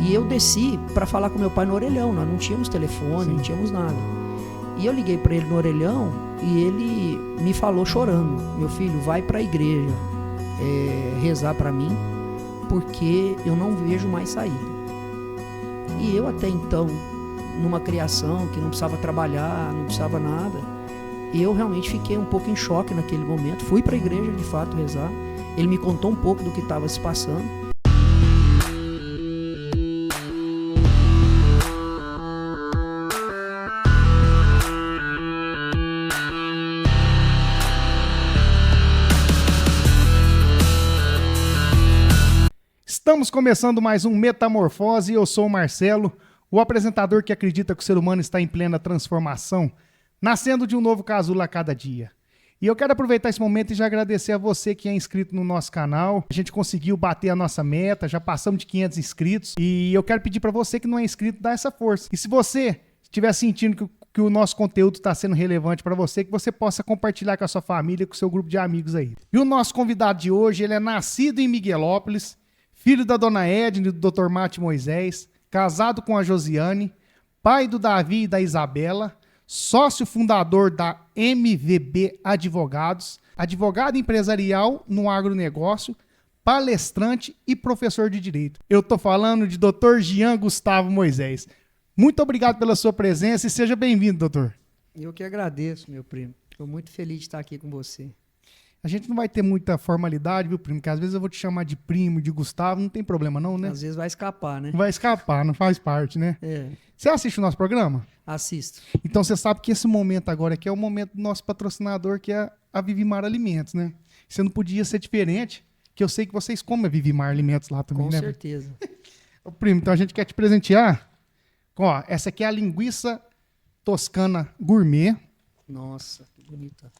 E eu desci para falar com meu pai no orelhão. Nós não tínhamos telefone, não tínhamos nada. E eu liguei para ele no orelhão e ele me falou chorando: meu filho, vai para a igreja rezar para mim, porque eu não vejo mais saída. E eu até então, numa criação que não precisava trabalhar, não precisava nada, eu realmente fiquei um pouco em choque naquele momento. Fui para a igreja de fato rezar. Ele me contou um pouco do que estava se passando. Estamos começando mais um Metamorfose. Eu sou o Marcelo, o apresentador que acredita que o ser humano está em plena transformação, nascendo de um novo casulo a cada dia. E eu quero aproveitar esse momento e já agradecer a você que é inscrito no nosso canal. A gente conseguiu bater a nossa meta, já passamos de 500 inscritos. E eu quero pedir para você que não é inscrito, dar essa força. E se você estiver sentindo que o nosso conteúdo está sendo relevante para você, que você possa compartilhar com a sua família, com o seu grupo de amigos aí. E o nosso convidado de hoje, ele é nascido em Miguelópolis, filho da dona Edne e do Dr. Mate Moisés, casado com a Josiane, pai do Davi e da Isabela, sócio fundador da MVB Advogados, advogado empresarial no agronegócio, palestrante e professor de direito. Eu estou falando de Dr. Jean Gustavo Moisés. Muito obrigado pela sua presença e seja bem-vindo, doutor. Eu que agradeço, meu primo. Estou muito feliz de estar aqui com você. A gente não vai ter muita formalidade, viu, primo? Porque às vezes eu vou te chamar de primo, de Gustavo, não tem problema não, né? Às vezes vai escapar, né? Vai escapar, não faz parte, né? É. Você assiste o nosso programa? Assisto. Então você sabe que esse momento agora aqui é o momento do nosso patrocinador, que é a Vivimar Alimentos, né? Você não podia ser diferente, que eu sei que vocês comem a Vivimar Alimentos lá também, Com né? certeza. Ô, primo, então a gente quer te presentear. Ó, essa aqui é a linguiça toscana gourmet. Nossa, que bonita.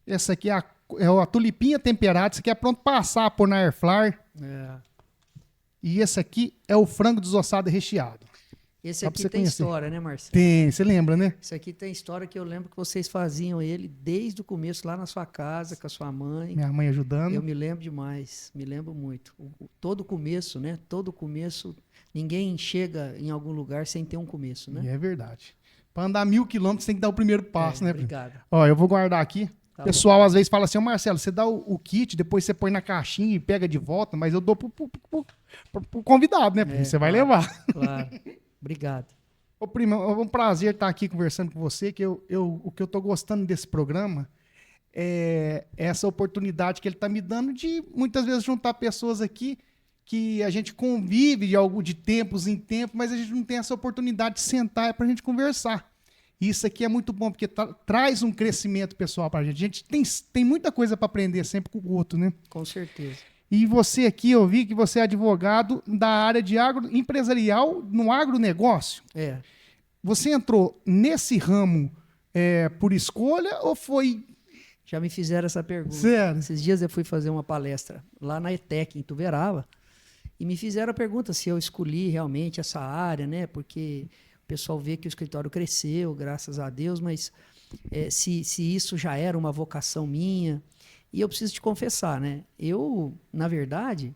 Essa aqui é a tulipinha temperada. Isso aqui é pronto para assar, pôr na air fryer. É. E esse aqui é o frango desossado recheado. Esse Só pra aqui você tem conhecer. história, né, Marcelo? Tem, você lembra, né? Isso aqui tem história que eu lembro que vocês faziam ele desde o começo, lá na sua casa, com a sua mãe. Minha mãe ajudando. Eu me lembro demais, me lembro muito. Todo começo, né? Todo começo, ninguém chega em algum lugar sem ter um começo, né? E é verdade. Para andar 1000 quilômetros tem que dar o primeiro passo, né, primo? Obrigado. Ó, eu vou guardar aqui. Tá O pessoal às vezes fala assim: ô Marcelo, você dá o kit, depois você põe na caixinha e pega de volta, mas eu dou pro convidado, né, primo? Você vai claro, levar. Claro. Obrigado. Ô, primo, é um prazer estar aqui conversando com você, que o que eu tô gostando desse programa é essa oportunidade que ele tá me dando de muitas vezes juntar pessoas aqui que a gente convive de tempos em tempos, mas a gente não tem essa oportunidade de sentar pra gente conversar. E isso aqui é muito bom, porque traz um crescimento pessoal pra gente. A gente tem muita coisa para aprender sempre com o outro, né? Com certeza. E você aqui, eu vi que você é advogado da área de empresarial no agronegócio. É. Você entrou nesse ramo por escolha ou foi... Já me fizeram essa pergunta. Sério? Esses dias eu fui fazer uma palestra lá na ETEC, em Tuverava, e me fizeram a pergunta se eu escolhi realmente essa área, né? Porque o pessoal vê que o escritório cresceu, graças a Deus, mas se isso já era uma vocação minha. E eu preciso te confessar, né? Eu, na verdade,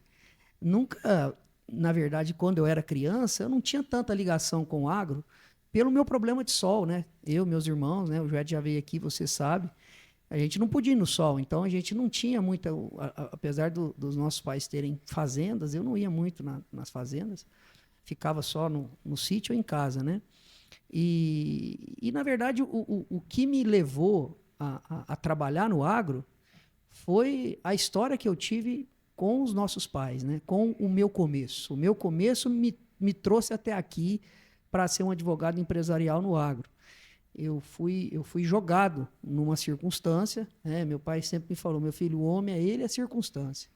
quando eu era criança, eu não tinha tanta ligação com o agro pelo meu problema de sol, né? Eu, meus irmãos, né? O Joed já veio aqui, você sabe. A gente não podia ir no sol, então a gente não tinha muita... Apesar dos nossos pais terem fazendas, eu não ia muito nas fazendas. Ficava só no sítio ou em casa, né? E na verdade, o que me levou a trabalhar no agro foi a história que eu tive com os nossos pais, né? Com o meu começo. O meu começo me trouxe até aqui para ser um advogado empresarial no agro. Eu fui jogado numa circunstância, né? Meu pai sempre me falou: meu filho, o homem é ele, a circunstância.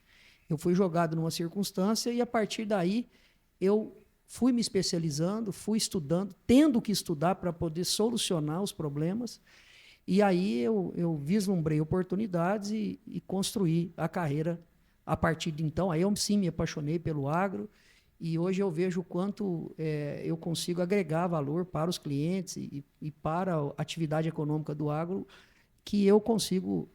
Eu fui jogado numa circunstância e a partir daí eu fui me especializando, fui estudando, tendo que estudar para poder solucionar os problemas. E aí eu vislumbrei oportunidades e construí a carreira a partir de então. Aí eu sim me apaixonei pelo agro e hoje eu vejo o quanto eu consigo agregar valor para os clientes e para a atividade econômica do agro que eu consigo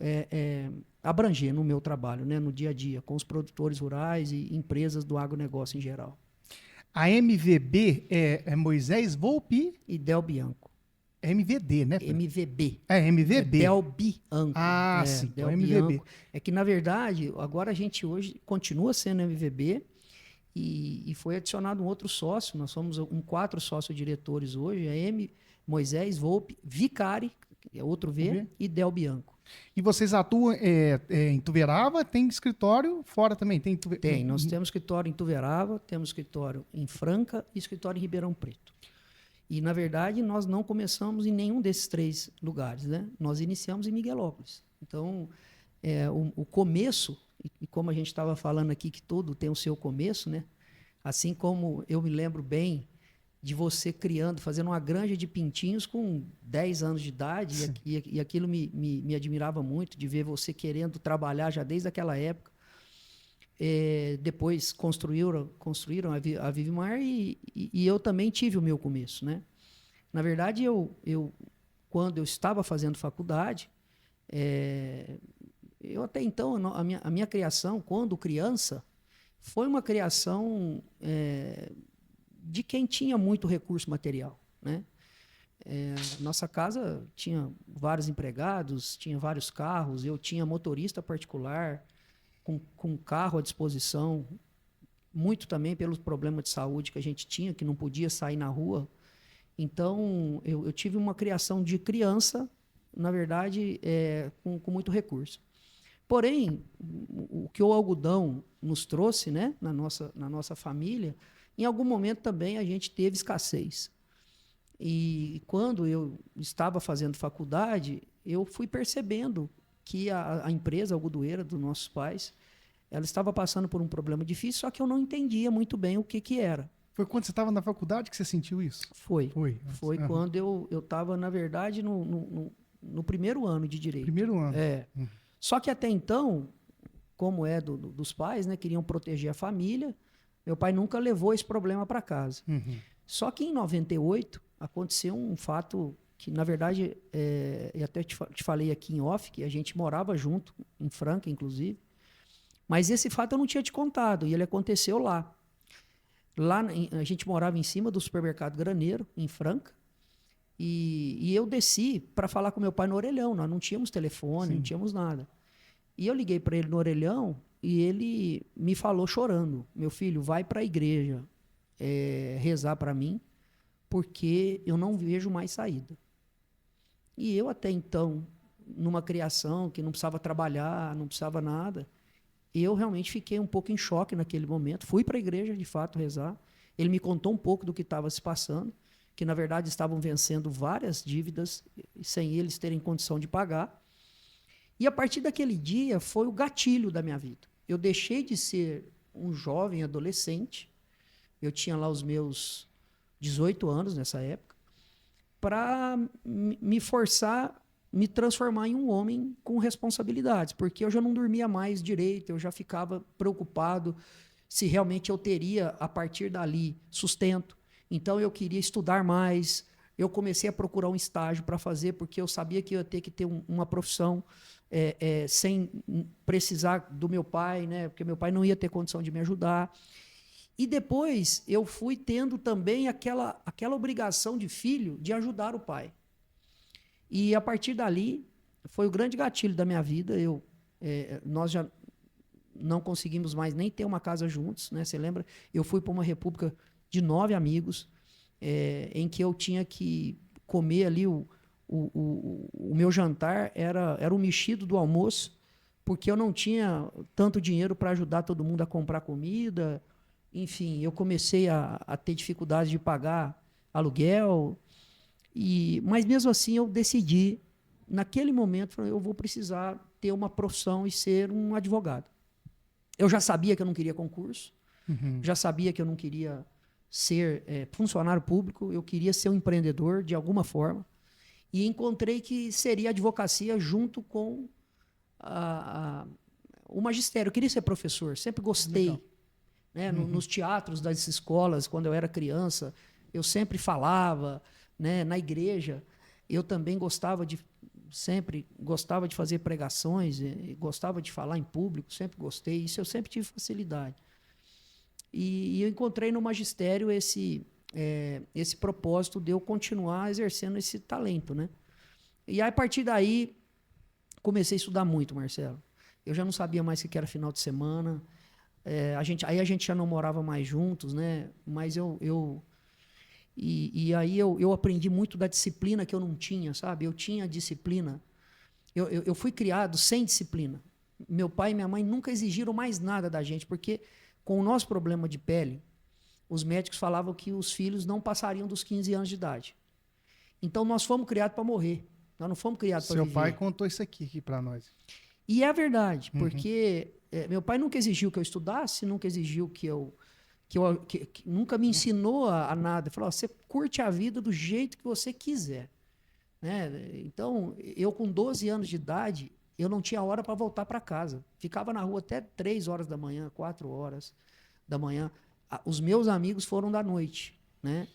abranger no meu trabalho, né, no dia a dia, com os produtores rurais e empresas do agronegócio em geral. A MVB é Moisés Volpi e Del Bianco. é MVD, né? MVB. É MVB. Del Bianco. Ah, sim, Del então MVB. Bianco. É que, na verdade, agora a gente hoje continua sendo MVB e foi adicionado um outro sócio. Nós somos 4 sócios-diretores hoje. É Moisés Volpe, Vicari, que é outro V, e Del Bianco. E vocês atuam em Tuverava? Tem escritório fora também? Tem. Nós temos escritório em Tuverava, temos escritório em Franca e escritório em Ribeirão Preto. E, na verdade, nós não começamos em nenhum desses 3 lugares, né? Nós iniciamos em Miguelópolis. Então, o começo, e como a gente estava falando aqui, que tudo tem o seu começo, né? Assim como eu me lembro bem de você criando, fazendo uma granja de pintinhos com 10 anos de idade, e aquilo me admirava muito, de ver você querendo trabalhar já desde aquela época. Depois construíram a Vivimar e eu também tive o meu começo, né? Na verdade, quando eu estava fazendo faculdade, eu até então, a minha criação, quando criança, foi uma criação de quem tinha muito recurso material, né? Nossa casa tinha vários empregados, tinha vários carros, eu tinha motorista particular, com carro à disposição, muito também pelos problemas de saúde que a gente tinha, que não podia sair na rua. Então, eu tive uma criação de criança, na verdade, com muito recurso. Porém, o que o algodão nos trouxe, né, na nossa família, em algum momento também a gente teve escassez. E quando eu estava fazendo faculdade, eu fui percebendo que a empresa algodoeira dos nossos pais, ela estava passando por um problema difícil, só que eu não entendia muito bem o que era. Foi quando você estava na faculdade que você sentiu isso? Foi quando eu estava, na verdade, no primeiro ano de Direito. Primeiro ano. Só que até então, como dos pais, né, queriam proteger a família, meu pai nunca levou esse problema para casa. Uhum. Só que em 98 aconteceu um fato que, na verdade, eu até te falei aqui em off, que a gente morava junto, em Franca, inclusive, mas esse fato eu não tinha te contado, e ele aconteceu lá. Lá a gente morava em cima do supermercado Graneiro, em Franca, e eu desci para falar com meu pai no orelhão. Nós não tínhamos telefone, Sim. não tínhamos nada. E eu liguei para ele no orelhão e ele me falou chorando: meu filho, vai para a igreja rezar para mim, porque eu não vejo mais saída. E eu até então, numa criação que não precisava trabalhar, não precisava nada, eu realmente fiquei um pouco em choque naquele momento. Fui para a igreja, de fato, rezar. Ele me contou um pouco do que estava se passando, que, na verdade, estavam vencendo várias dívidas sem eles terem condição de pagar. E, a partir daquele dia, foi o gatilho da minha vida. Eu deixei de ser um jovem adolescente, eu tinha lá os meus 18 anos nessa época, para me forçar, me transformar em um homem com responsabilidades, porque eu já não dormia mais direito, eu já ficava preocupado se realmente eu teria, a partir dali, sustento. Então, eu queria estudar mais, eu comecei a procurar um estágio para fazer, porque eu sabia que eu ia ter que ter uma profissão sem precisar do meu pai, né? Porque meu pai não ia ter condição de me ajudar. E depois eu fui tendo também aquela obrigação de filho de ajudar o pai. E a partir dali, foi o grande gatilho da minha vida. Nós já não conseguimos mais nem ter uma casa juntos, né? Você lembra? Eu fui para uma república de 9 amigos, em que eu tinha que comer ali o meu jantar, era o mexido do almoço, porque eu não tinha tanto dinheiro para ajudar todo mundo a comprar comida. Enfim, eu comecei a ter dificuldade de pagar aluguel. Mas mesmo assim eu decidi, naquele momento, eu vou precisar ter uma profissão e ser um advogado. Eu já sabia que eu não queria concurso, já sabia que eu não queria ser funcionário público, eu queria ser um empreendedor de alguma forma, e encontrei que seria a advocacia junto com o magistério. Eu queria ser professor, sempre gostei. Né? Nos teatros das escolas, quando eu era criança, eu sempre falava, né? Na igreja. Eu também sempre gostava de fazer pregações, gostava de falar em público, sempre gostei. Isso eu sempre tive facilidade. E eu encontrei no magistério esse propósito de eu continuar exercendo esse talento, né? E aí, a partir daí, comecei a estudar muito, Marcelo. Eu já não sabia mais o que era final de semana. Aí a gente já não morava mais juntos, né? Mas aí eu aprendi muito da disciplina que eu não tinha, sabe? Eu tinha disciplina. Eu fui criado sem disciplina. Meu pai e minha mãe nunca exigiram mais nada da gente, porque com o nosso problema de pele, os médicos falavam que os filhos não passariam dos 15 anos de idade. Então nós fomos criados para morrer. Nós não fomos criados para viver. Seu pai contou isso aqui para nós. E é verdade, porque meu pai nunca exigiu que eu estudasse, nunca exigiu que nunca me ensinou a nada. Ele falou: você curte a vida do jeito que você quiser. Né? Então, eu com 12 anos de idade, eu não tinha hora para voltar para casa. Ficava na rua até 3 horas da manhã, 4 horas da manhã. Os meus amigos foram da noite, né?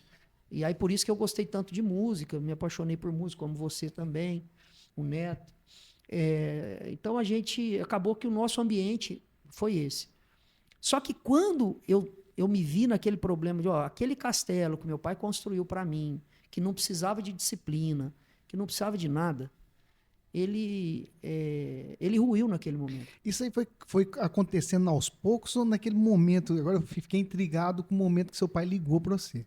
E aí por isso que eu gostei tanto de música, me apaixonei por música, como você também, o Neto. Então acabou que o nosso ambiente foi esse. Só que quando eu me vi naquele problema de aquele castelo que meu pai construiu para mim, que não precisava de disciplina, que não precisava de nada, ele ruiu naquele momento. Isso aí foi acontecendo aos poucos ou naquele momento? Agora eu fiquei intrigado com o momento que seu pai ligou para você.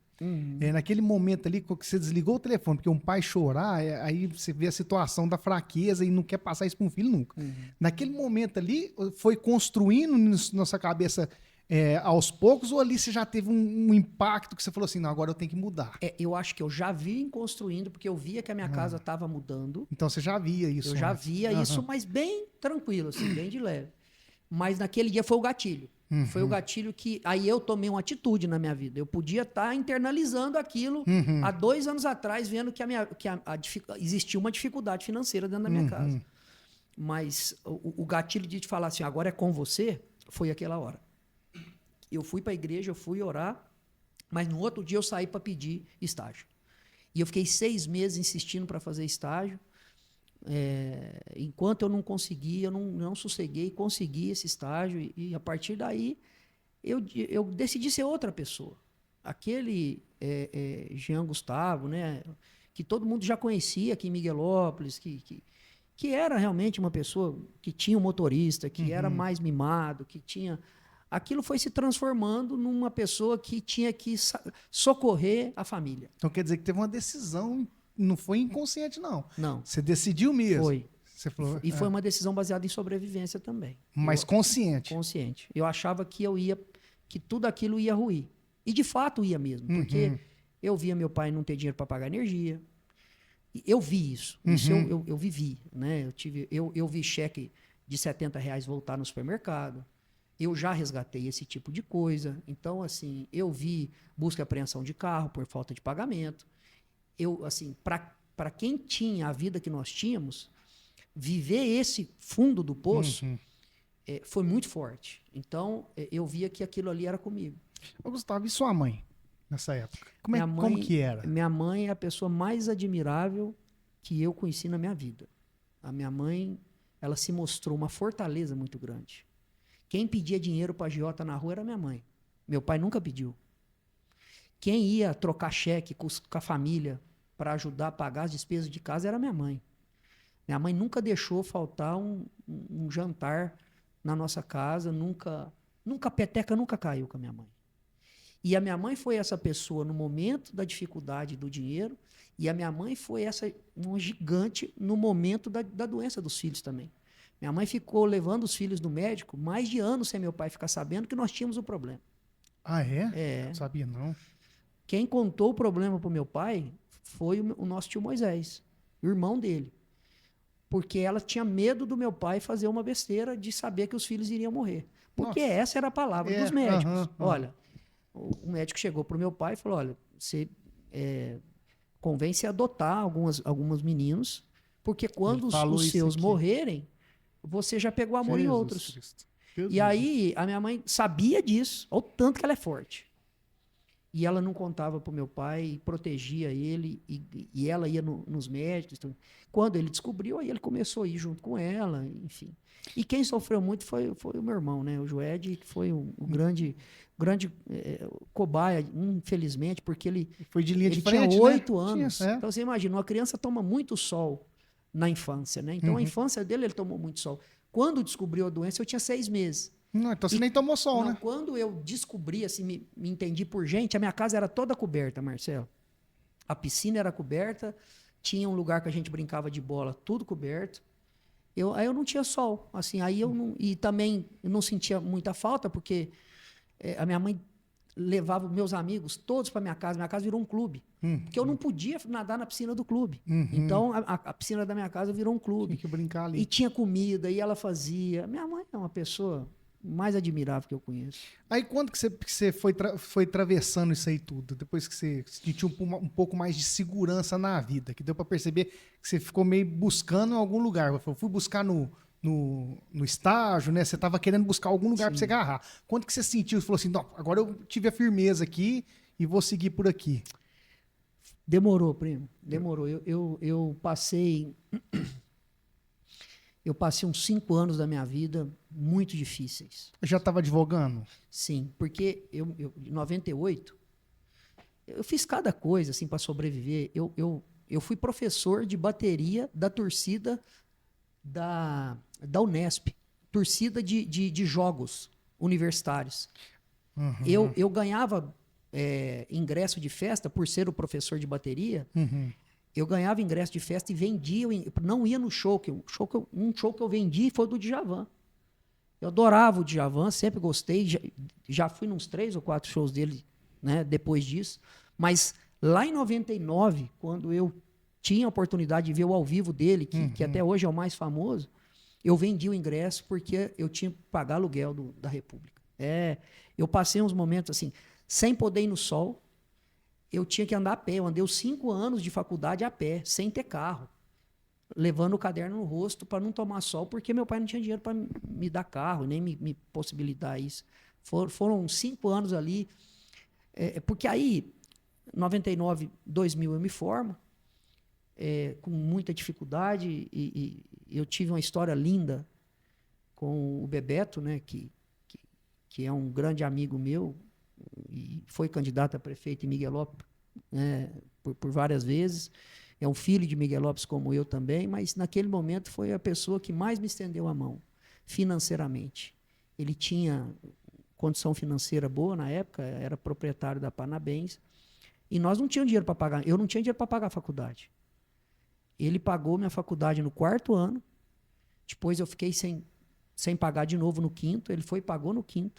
Naquele momento ali que você desligou o telefone, porque um pai chorar, aí você vê a situação da fraqueza e não quer passar isso para um filho nunca. Naquele momento ali, foi construindo na nossa cabeça aos poucos, ou ali você já teve um impacto que você falou assim, não, agora eu tenho que mudar? Eu acho que eu já vim construindo, porque eu via que a minha casa estava mudando. Então você já via isso? Eu já via isso, mas bem tranquilo, assim, bem de leve. Mas naquele dia foi o gatilho. Foi o gatilho que... Aí eu tomei uma atitude na minha vida. Eu podia estar internalizando aquilo há 2 anos atrás, vendo que existia uma dificuldade financeira dentro da minha casa. Mas o gatilho de te falar assim, agora é com você, foi aquela hora. Eu fui para a igreja, eu fui orar, mas no outro dia eu saí para pedir estágio. E eu fiquei 6 meses insistindo para fazer estágio. Enquanto eu não consegui, eu não sosseguei, consegui esse estágio. E a partir daí, eu decidi ser outra pessoa. Aquele Jean Gustavo, né, que todo mundo já conhecia aqui em Miguelópolis, que era realmente uma pessoa que tinha um motorista, que era mais mimado, que tinha... Aquilo foi se transformando numa pessoa que tinha que socorrer a família. Então quer dizer que teve uma decisão, não foi inconsciente, não. Não. Você decidiu mesmo. Foi. Você falou, E foi uma decisão baseada em sobrevivência também. Mas consciente. Consciente. Eu achava que tudo aquilo ia ruir. E de fato ia mesmo, porque eu via meu pai não ter dinheiro para pagar energia. Eu vi isso. Isso eu vivi, né? Eu vi cheque de R$70 voltar no supermercado. Eu já resgatei esse tipo de coisa. Então, assim, eu vi busca e apreensão de carro por falta de pagamento. Assim, para quem tinha a vida que nós tínhamos, viver esse fundo do poço foi muito forte. Então, eu via que aquilo ali era comigo. Ô, Gustavo, e sua mãe nessa época? Como que era? Minha mãe é a pessoa mais admirável que eu conheci na minha vida. A minha mãe, ela se mostrou uma fortaleza muito grande. Quem pedia dinheiro para a agiota na rua era minha mãe. Meu pai nunca pediu. Quem ia trocar cheque com a família para ajudar a pagar as despesas de casa era minha mãe. Minha mãe nunca deixou faltar um jantar na nossa casa, a peteca nunca caiu com a minha mãe. E a minha mãe foi essa pessoa no momento da dificuldade do dinheiro, e a minha mãe foi uma gigante no momento da doença dos filhos também. Minha mãe ficou levando os filhos no médico mais de anos sem meu pai ficar sabendo que nós tínhamos um problema. Ah, é? Não sabia, não. Quem contou o problema para o meu pai foi o nosso tio Moisés, o irmão dele. Porque ela tinha medo do meu pai fazer uma besteira de saber que os filhos iriam morrer. Porque essa era a palavra dos médicos. Olha, o médico chegou para o meu pai e falou, olha, você convém se adotar alguns meninos, porque quando os seus morrerem, você já pegou amor em outros. E aí, a minha mãe sabia disso, olha o tanto que ela é forte. E ela não contava para o meu pai, e protegia ele, e ela ia nos médicos. Então, quando ele descobriu, aí ele começou a ir junto com ela, enfim. E quem sofreu muito foi o meu irmão, né? O Joed, que foi o grande cobaia, infelizmente, porque Foi de linha de ele tinha frente, né? 8 anos. Tinha, é. Então, você imagina, uma criança toma muito sol na infância, né? Então, a infância dele, ele tomou muito sol. Quando descobriu a doença, eu tinha 6 meses. Não, então você nem tomou sol, Não, né? quando eu descobri, assim, me entendi por gente, a minha casa era toda coberta, Marcelo. A piscina era coberta, tinha um lugar que a gente brincava de bola, tudo coberto. Aí eu não tinha sol, assim, aí eu não, e também eu não sentia muita falta, porque a minha mãe levava meus amigos todos para minha casa virou um clube, porque eu não podia nadar na piscina do clube. Então a piscina da minha casa virou um clube. Tinha que brincar ali. E tinha comida, e ela fazia. Minha mãe é uma pessoa mais admirável que eu conheço. Aí quando que você foi atravessando isso aí tudo? Depois que você sentiu um pouco mais de segurança na vida, que deu para perceber que você ficou meio buscando em algum lugar. Eu fui buscar no estágio, né? Você estava querendo buscar algum lugar para você agarrar. Quando que você sentiu? Você falou assim, não, agora eu tive a firmeza aqui e vou seguir por aqui. Demorou, primo. Demorou. Eu passei uns 5 anos da minha vida muito difíceis. Eu já estava advogando? Sim, porque em 98, eu fiz cada coisa assim para sobreviver. Eu fui professor de bateria da torcida da Unesp, torcida de jogos universitários. Eu ganhava ingresso de festa por ser o professor de bateria. Eu ganhava ingresso de festa e vendia, não ia no show. Um show que eu vendi foi do Djavan. Eu adorava o Djavan, sempre gostei. Já fui nos 3 ou 4 shows dele, né, depois disso. Mas lá em 99, quando eu tinha a oportunidade de ver o ao vivo dele, que até hoje é o mais famoso, eu vendi o ingresso porque eu tinha que pagar aluguel da República. Eu passei uns momentos assim, sem poder ir no sol. Eu tinha que andar a pé. Eu andei os 5 anos de faculdade a pé, sem ter carro, levando o caderno no rosto para não tomar sol, porque meu pai não tinha dinheiro para me dar carro, nem me possibilitar isso. Foram 5 anos ali. Porque aí, 99, 2000, eu me formo, com muita dificuldade, e eu tive uma história linda com o Bebeto, né, que é um grande amigo meu, e foi candidato a prefeito em Miguel Lopes, né, por várias vezes. É um filho de Miguel Lopes como eu também, mas naquele momento foi a pessoa que mais me estendeu a mão financeiramente. Ele tinha condição financeira boa na época, era proprietário da Parabéns, e nós não tínhamos dinheiro para pagar. Eu não tinha dinheiro para pagar a faculdade. Ele pagou minha faculdade no 4º ano, depois eu fiquei sem pagar de novo no 5º, ele foi e pagou no 5º.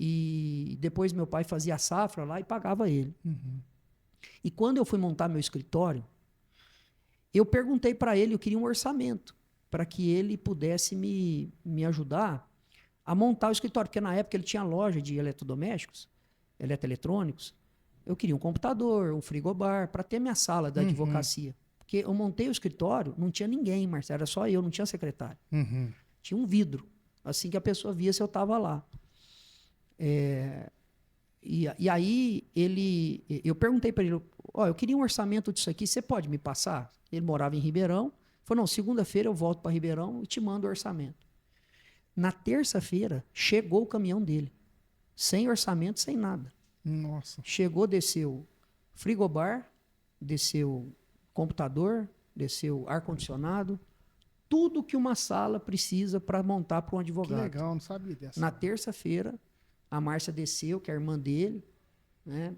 E depois meu pai fazia a safra lá e pagava ele. E quando eu fui montar meu escritório, eu perguntei para ele, eu queria um orçamento, para que ele pudesse me ajudar a montar o escritório, porque na época ele tinha loja de eletrodomésticos, eletroeletrônicos. Eu queria um computador, um frigobar, para ter minha sala da advocacia. Porque eu montei o escritório, não tinha ninguém, Marcelo, era só eu, não tinha secretário. Tinha um vidro, assim que a pessoa via se eu estava lá. E aí eu perguntei para ele, eu queria um orçamento disso aqui, você pode me passar? Ele morava em Ribeirão, falou, não, segunda-feira eu volto para Ribeirão e te mando o orçamento. Na terça-feira, chegou o caminhão dele, sem orçamento, sem nada. Nossa. Chegou, desceu frigobar, desceu computador, desceu ar-condicionado, tudo que uma sala precisa para montar para um advogado. Que legal, não sabia dessa. Na terça-feira, a Márcia desceu, que é a irmã dele, né?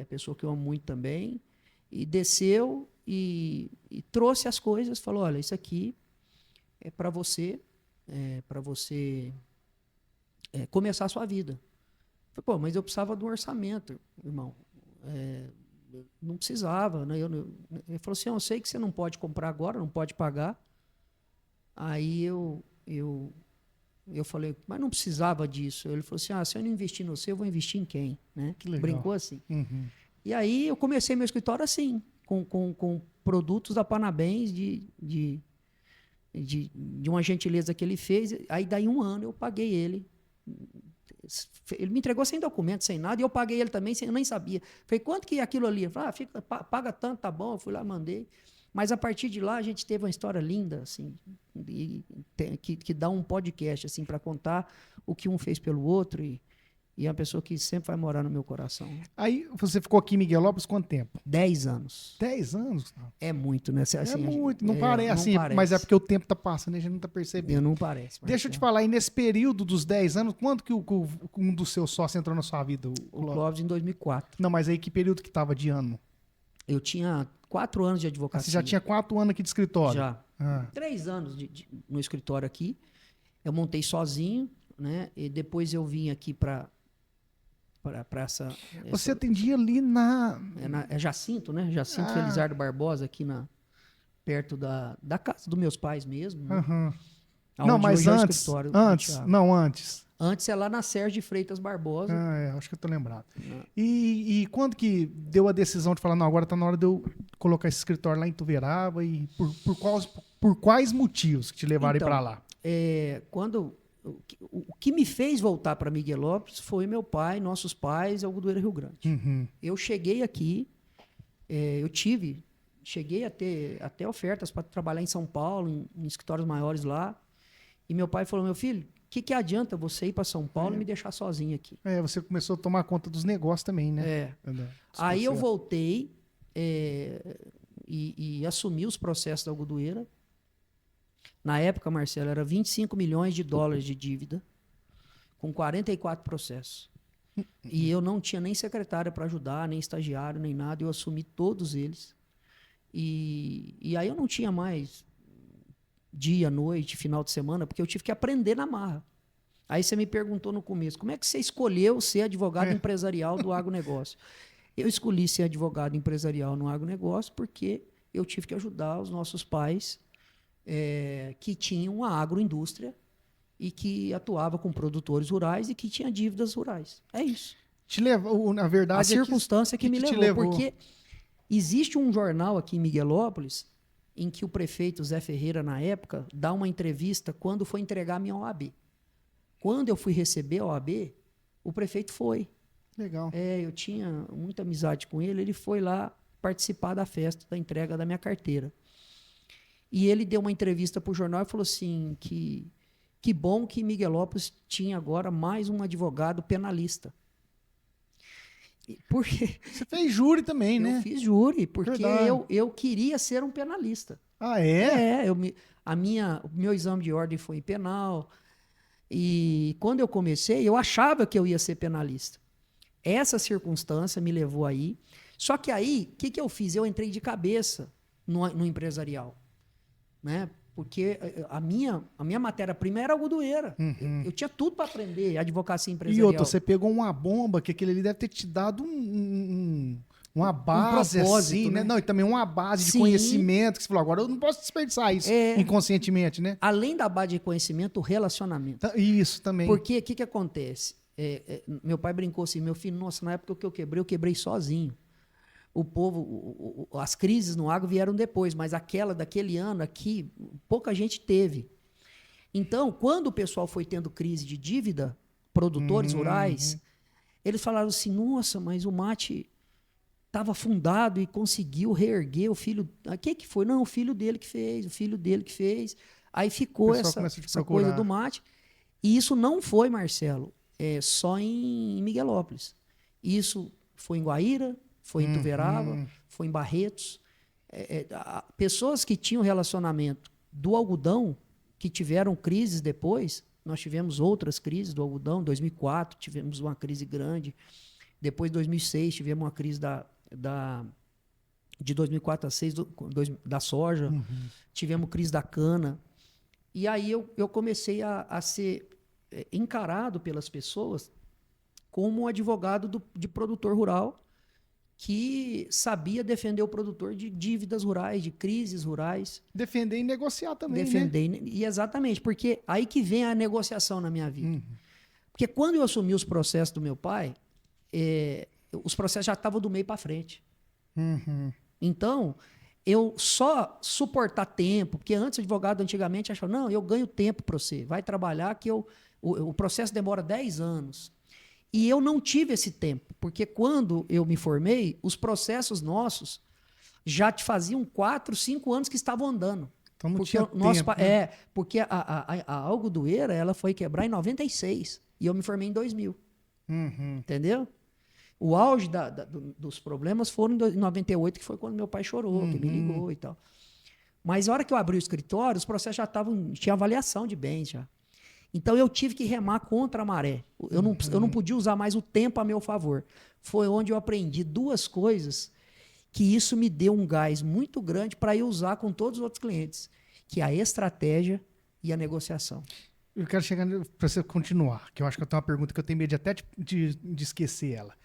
Pessoa que eu amo muito também, e desceu e trouxe as coisas, falou, olha, isso aqui é para você começar a sua vida. Eu falei, pô, mas eu precisava de um orçamento, irmão. Não precisava, né? Ele falou assim, eu sei que você não pode comprar agora, não pode pagar. Aí eu falei, mas não precisava disso. Ele falou assim, se eu não investir no você, eu vou investir em quem? Né? Que legal. Brincou assim. E aí eu comecei meu escritório assim, com produtos da Parabéns, de uma gentileza que ele fez. Aí daí 1 ano eu paguei ele Ele me entregou sem documento, sem nada, e eu paguei ele também, eu nem sabia. Falei, quanto que é aquilo ali? Ele falou, paga tanto, tá bom. Eu fui lá, mandei. Mas a partir de lá a gente teve uma história linda, assim, que dá um podcast, assim, para contar o que um fez pelo outro, e é uma pessoa que sempre vai morar no meu coração. Aí você ficou aqui em Miguelópolis quanto tempo? 10 anos. 10 anos? É muito, né? Assim, É muito, não parece assim, parece. mas é porque o tempo tá passando e a gente não tá percebendo. Não parece. Deixa eu te falar, e nesse período dos 10 anos, quando que um dos seus sócios entrou na sua vida? O Clóvis em 2004. Não, mas aí que período que tava de ano? Eu tinha 4 anos de advocacia. Você já tinha 4 anos aqui de escritório? Já. 3 anos no escritório aqui. Eu montei sozinho, né? E depois eu vim aqui para essa... Você atendia ali na... É Jacinto, né? Jacinto Felizardo Barbosa, aqui perto da casa dos meus pais mesmo. Né? Não, mas antes. Antes é lá na Sérgio de Freitas Barbosa. Acho que eu tô lembrado. E quando que deu a decisão de falar, não, agora tá na hora de eu colocar esse escritório lá em Ituverava e por quais motivos que te levaram para lá? O que me fez voltar para Miguelópolis foi meu pai, nossos pais, Algodoeira Rio Grande. Eu cheguei aqui, cheguei a ter até ofertas para trabalhar em São Paulo, em escritórios maiores lá. E meu pai falou, meu filho, o que adianta você ir para São Paulo e me deixar sozinho aqui? Você começou a tomar conta dos negócios também, né? Aí eu voltei e assumi os processos da Algodoeira. Na época, Marcelo, era 25 milhões de dólares de dívida, com 44 processos. E eu não tinha nem secretária para ajudar, nem estagiário, nem nada. Eu assumi todos eles. E aí eu não tinha mais dia, noite, final de semana, porque eu tive que aprender na marra. Aí você me perguntou no começo, como é que você escolheu ser advogado empresarial do agronegócio? Eu escolhi ser advogado empresarial no agronegócio porque eu tive que ajudar os nossos pais que tinham uma agroindústria e que atuava com produtores rurais e que tinha dívidas rurais. É isso. Te levou, na verdade... A circunstância que me levou, porque existe um jornal aqui em Miguelópolis em que o prefeito Zé Ferreira, na época, dá uma entrevista quando foi entregar a minha OAB. Quando eu fui receber a OAB, o prefeito foi. Legal. Eu tinha muita amizade com ele, ele foi lá participar da festa, da entrega da minha carteira. E ele deu uma entrevista para o jornal e falou assim, que bom que Miguelópolis tinha agora mais um advogado penalista. Porque você fez júri também, né? Eu fiz júri, porque eu queria ser um penalista. Ah, é? O meu exame de ordem foi em penal. E quando eu comecei, eu achava que eu ia ser penalista. Essa circunstância me levou aí. Só que aí, o que eu fiz? Eu entrei de cabeça no empresarial. Né? Porque a minha matéria-prima era algodoeira. Eu tinha tudo para aprender, advocacia empresarial. E outra, você pegou uma bomba que aquele ali deve ter te dado uma base, assim, né? Não, e também uma base de conhecimento, que você falou, agora eu não posso desperdiçar isso inconscientemente, né? Além da base de conhecimento, o relacionamento. Isso também. Porque o que acontece? Meu pai brincou assim, meu filho, nossa, na época que eu quebrei sozinho. O povo, as crises no agro vieram depois, mas daquele ano aqui, pouca gente teve. Então, quando o pessoal foi tendo crise de dívida, produtores rurais, eles falaram assim, nossa, mas o mate estava afundado e conseguiu reerguer o filho. O que foi? Não, o filho dele que fez. Aí ficou essa coisa do mate. E isso não foi, Marcelo, só em Miguelópolis. Isso foi em Guaíra, foi em Ituverava, foi em Barretos. Pessoas que tinham relacionamento do algodão, que tiveram crises depois, nós tivemos outras crises do algodão, em 2004 tivemos uma crise grande, depois em 2006 tivemos uma crise de 2004 a 2006 da soja, tivemos crise da cana, e aí eu comecei a ser encarado pelas pessoas como um advogado de produtor rural, que sabia defender o produtor de dívidas rurais, de crises rurais. Defender e negociar também, né? E exatamente, porque aí que vem a negociação na minha vida. Porque quando eu assumi os processos do meu pai, os processos já estavam do meio para frente. Então, eu só suportar tempo, porque antes o advogado antigamente achava, não, eu ganho tempo para você, vai trabalhar que eu O processo demora 10 anos. E eu não tive esse tempo, porque quando eu me formei, os processos nossos já te faziam 4, 5 anos que estavam andando. Então não Porque tinha o nosso, tempo, né? porque a Algodoeira, ela foi quebrar em 96 e eu me formei em 2000, Uhum. entendeu? O auge dos problemas foram em 98, que foi quando meu pai chorou, que me ligou e tal. Mas a hora que eu abri o escritório, os processos já estavam, tinha avaliação de bens já. Então eu tive que remar contra a maré. Eu não podia usar mais o tempo a meu favor. Foi onde eu aprendi 2 coisas que isso me deu um gás muito grande para eu usar com todos os outros clientes, que é a estratégia e a negociação. Eu quero chegar para você continuar, que eu acho que eu tenho uma pergunta que eu tenho medo de até de esquecer ela.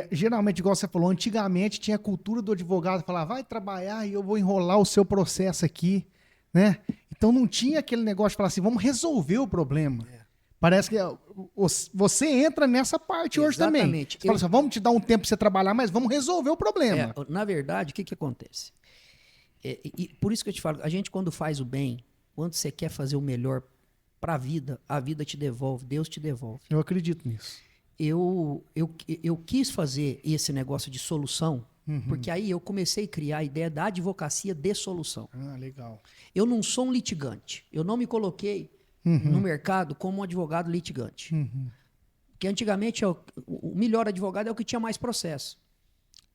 Geralmente, igual você falou, antigamente tinha a cultura do advogado falar, vai trabalhar e eu vou enrolar o seu processo aqui, né? Então não tinha aquele negócio de falar assim, vamos resolver o problema. Parece que você entra nessa parte hoje também. Exatamente. Você fala assim, vamos te dar um tempo para você trabalhar, mas vamos resolver o problema. Na verdade, o que acontece? E por isso que eu te falo, a gente quando faz o bem, quando você quer fazer o melhor para a vida te devolve, Deus te devolve. Eu acredito nisso. Eu quis fazer esse negócio de solução, porque aí eu comecei a criar a ideia da advocacia de solução. Ah, legal. Eu não sou um litigante. Eu não me coloquei no mercado como um advogado litigante. Porque antigamente o melhor advogado é o que tinha mais processo.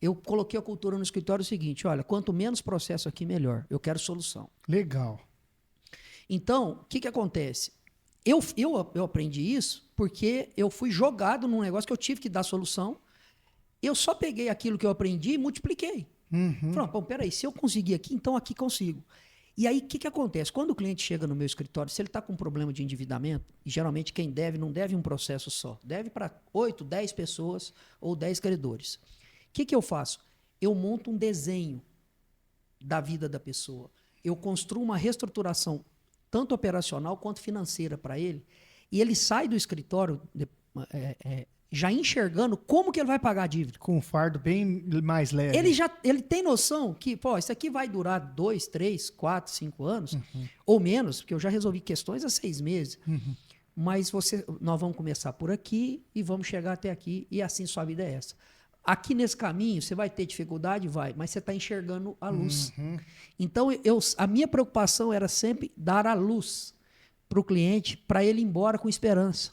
Eu coloquei a cultura no escritório o seguinte, olha, quanto menos processo aqui, melhor. Eu quero solução. Legal. Então, o que acontece? Eu aprendi isso porque eu fui jogado num negócio que eu tive que dar solução. Eu só peguei aquilo que eu aprendi e multipliquei. Falei, bom, peraí, se eu conseguir aqui, então aqui consigo. E aí, o que acontece? Quando o cliente chega no meu escritório, se ele está com um problema de endividamento, e geralmente quem deve, não deve um processo só, deve para 8, 10 pessoas ou 10 credores. O que eu faço? Eu monto um desenho da vida da pessoa. Eu construo uma reestruturação tanto operacional quanto financeira para ele, e ele sai do escritório já enxergando como que ele vai pagar a dívida. Com um fardo bem mais leve. Ele tem noção que, pô, isso aqui vai durar 2, 3, 4, 5 anos, ou menos, porque eu já resolvi questões há 6 meses. Mas nós vamos começar por aqui e vamos chegar até aqui, e assim sua vida é essa. Aqui nesse caminho, você vai ter dificuldade? Vai, mas você está enxergando a luz. Então, a minha preocupação era sempre dar a luz para o cliente, para ele ir embora com esperança.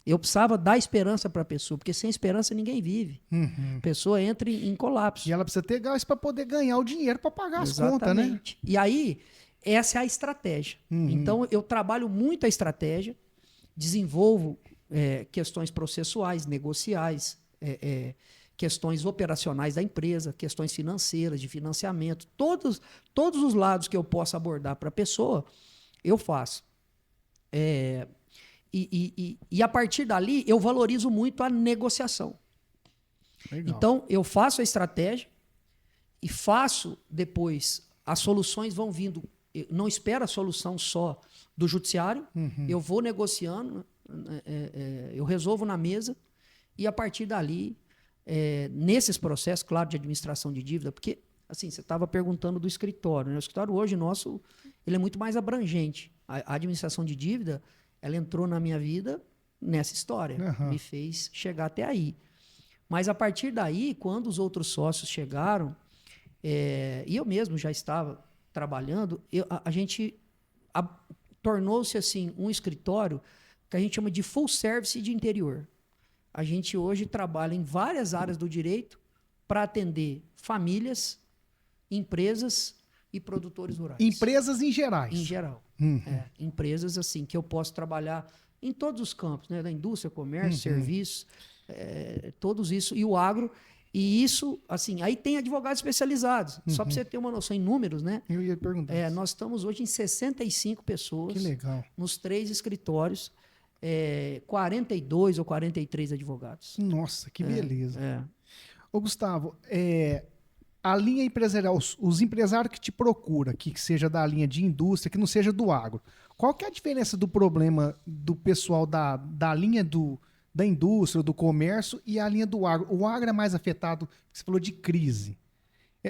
Eu precisava dar esperança para a pessoa, porque sem esperança ninguém vive. A pessoa entra em colapso. E ela precisa ter gás para poder ganhar o dinheiro para pagar as contas, né? E aí, essa é a estratégia. Então, eu trabalho muito a estratégia, desenvolvo questões processuais, negociais, questões operacionais da empresa, questões financeiras, de financiamento, todos os lados que eu possa abordar para a pessoa, eu faço. E a partir dali, eu valorizo muito a negociação. Legal. Então, eu faço a estratégia e faço depois, as soluções vão vindo. Eu não espero a solução só do judiciário, eu vou negociando, eu resolvo na mesa e a partir dali, nesses processos, claro, de administração de dívida, porque assim, você estava perguntando do escritório, né? O escritório hoje nosso, ele é muito mais abrangente. A administração de dívida, ela entrou na minha vida nessa história, me fez chegar até aí. Mas a partir daí, quando os outros sócios chegaram, e eu mesmo já estava trabalhando, a gente tornou-se assim um escritório que a gente chama de full service de interior. A gente hoje trabalha em várias áreas do direito para atender famílias, empresas e produtores rurais. Empresas em gerais. Em geral. Empresas assim que eu posso trabalhar em todos os campos, né? Da indústria, comércio, serviços, todos isso. E o agro. E isso, assim, aí tem advogados especializados. Só para você ter uma noção em números, né? Eu ia perguntar. Nós estamos hoje em 65 pessoas. Que legal. Nos 3 escritórios. 42 ou 43 advogados. Nossa, que beleza. Ô, Gustavo, a linha empresarial, os empresários que te procuram, que seja da linha de indústria, que não seja do agro, qual que é a diferença do problema do pessoal da linha da indústria, do comércio e a linha do agro? O agro é mais afetado, você falou de crise.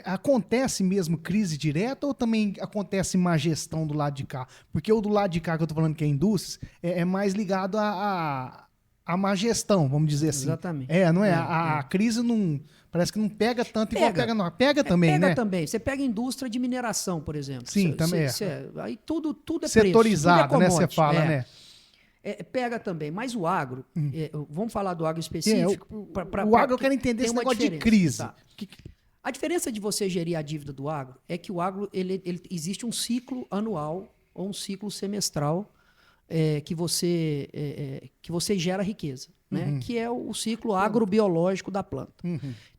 Acontece mesmo crise direta ou também acontece má gestão do lado de cá? Porque o do lado de cá que eu tô falando que é indústria é mais ligado a má gestão, vamos dizer assim. Exatamente. Não é? A crise não parece que não pega tanto igual pega não. Pega também, pega né? também. Você pega a indústria de mineração, por exemplo. Sim, também Aí tudo é setorizado, preço, tudo é né? Você fala, né? Pega também. Mas o agro, vamos falar do agro específico. O agro eu quero entender esse negócio de crise. Tá. A diferença de você gerir a dívida do agro é que o agro ele existe um ciclo anual ou um ciclo semestral que você gera riqueza, né? Que é o ciclo agrobiológico da planta.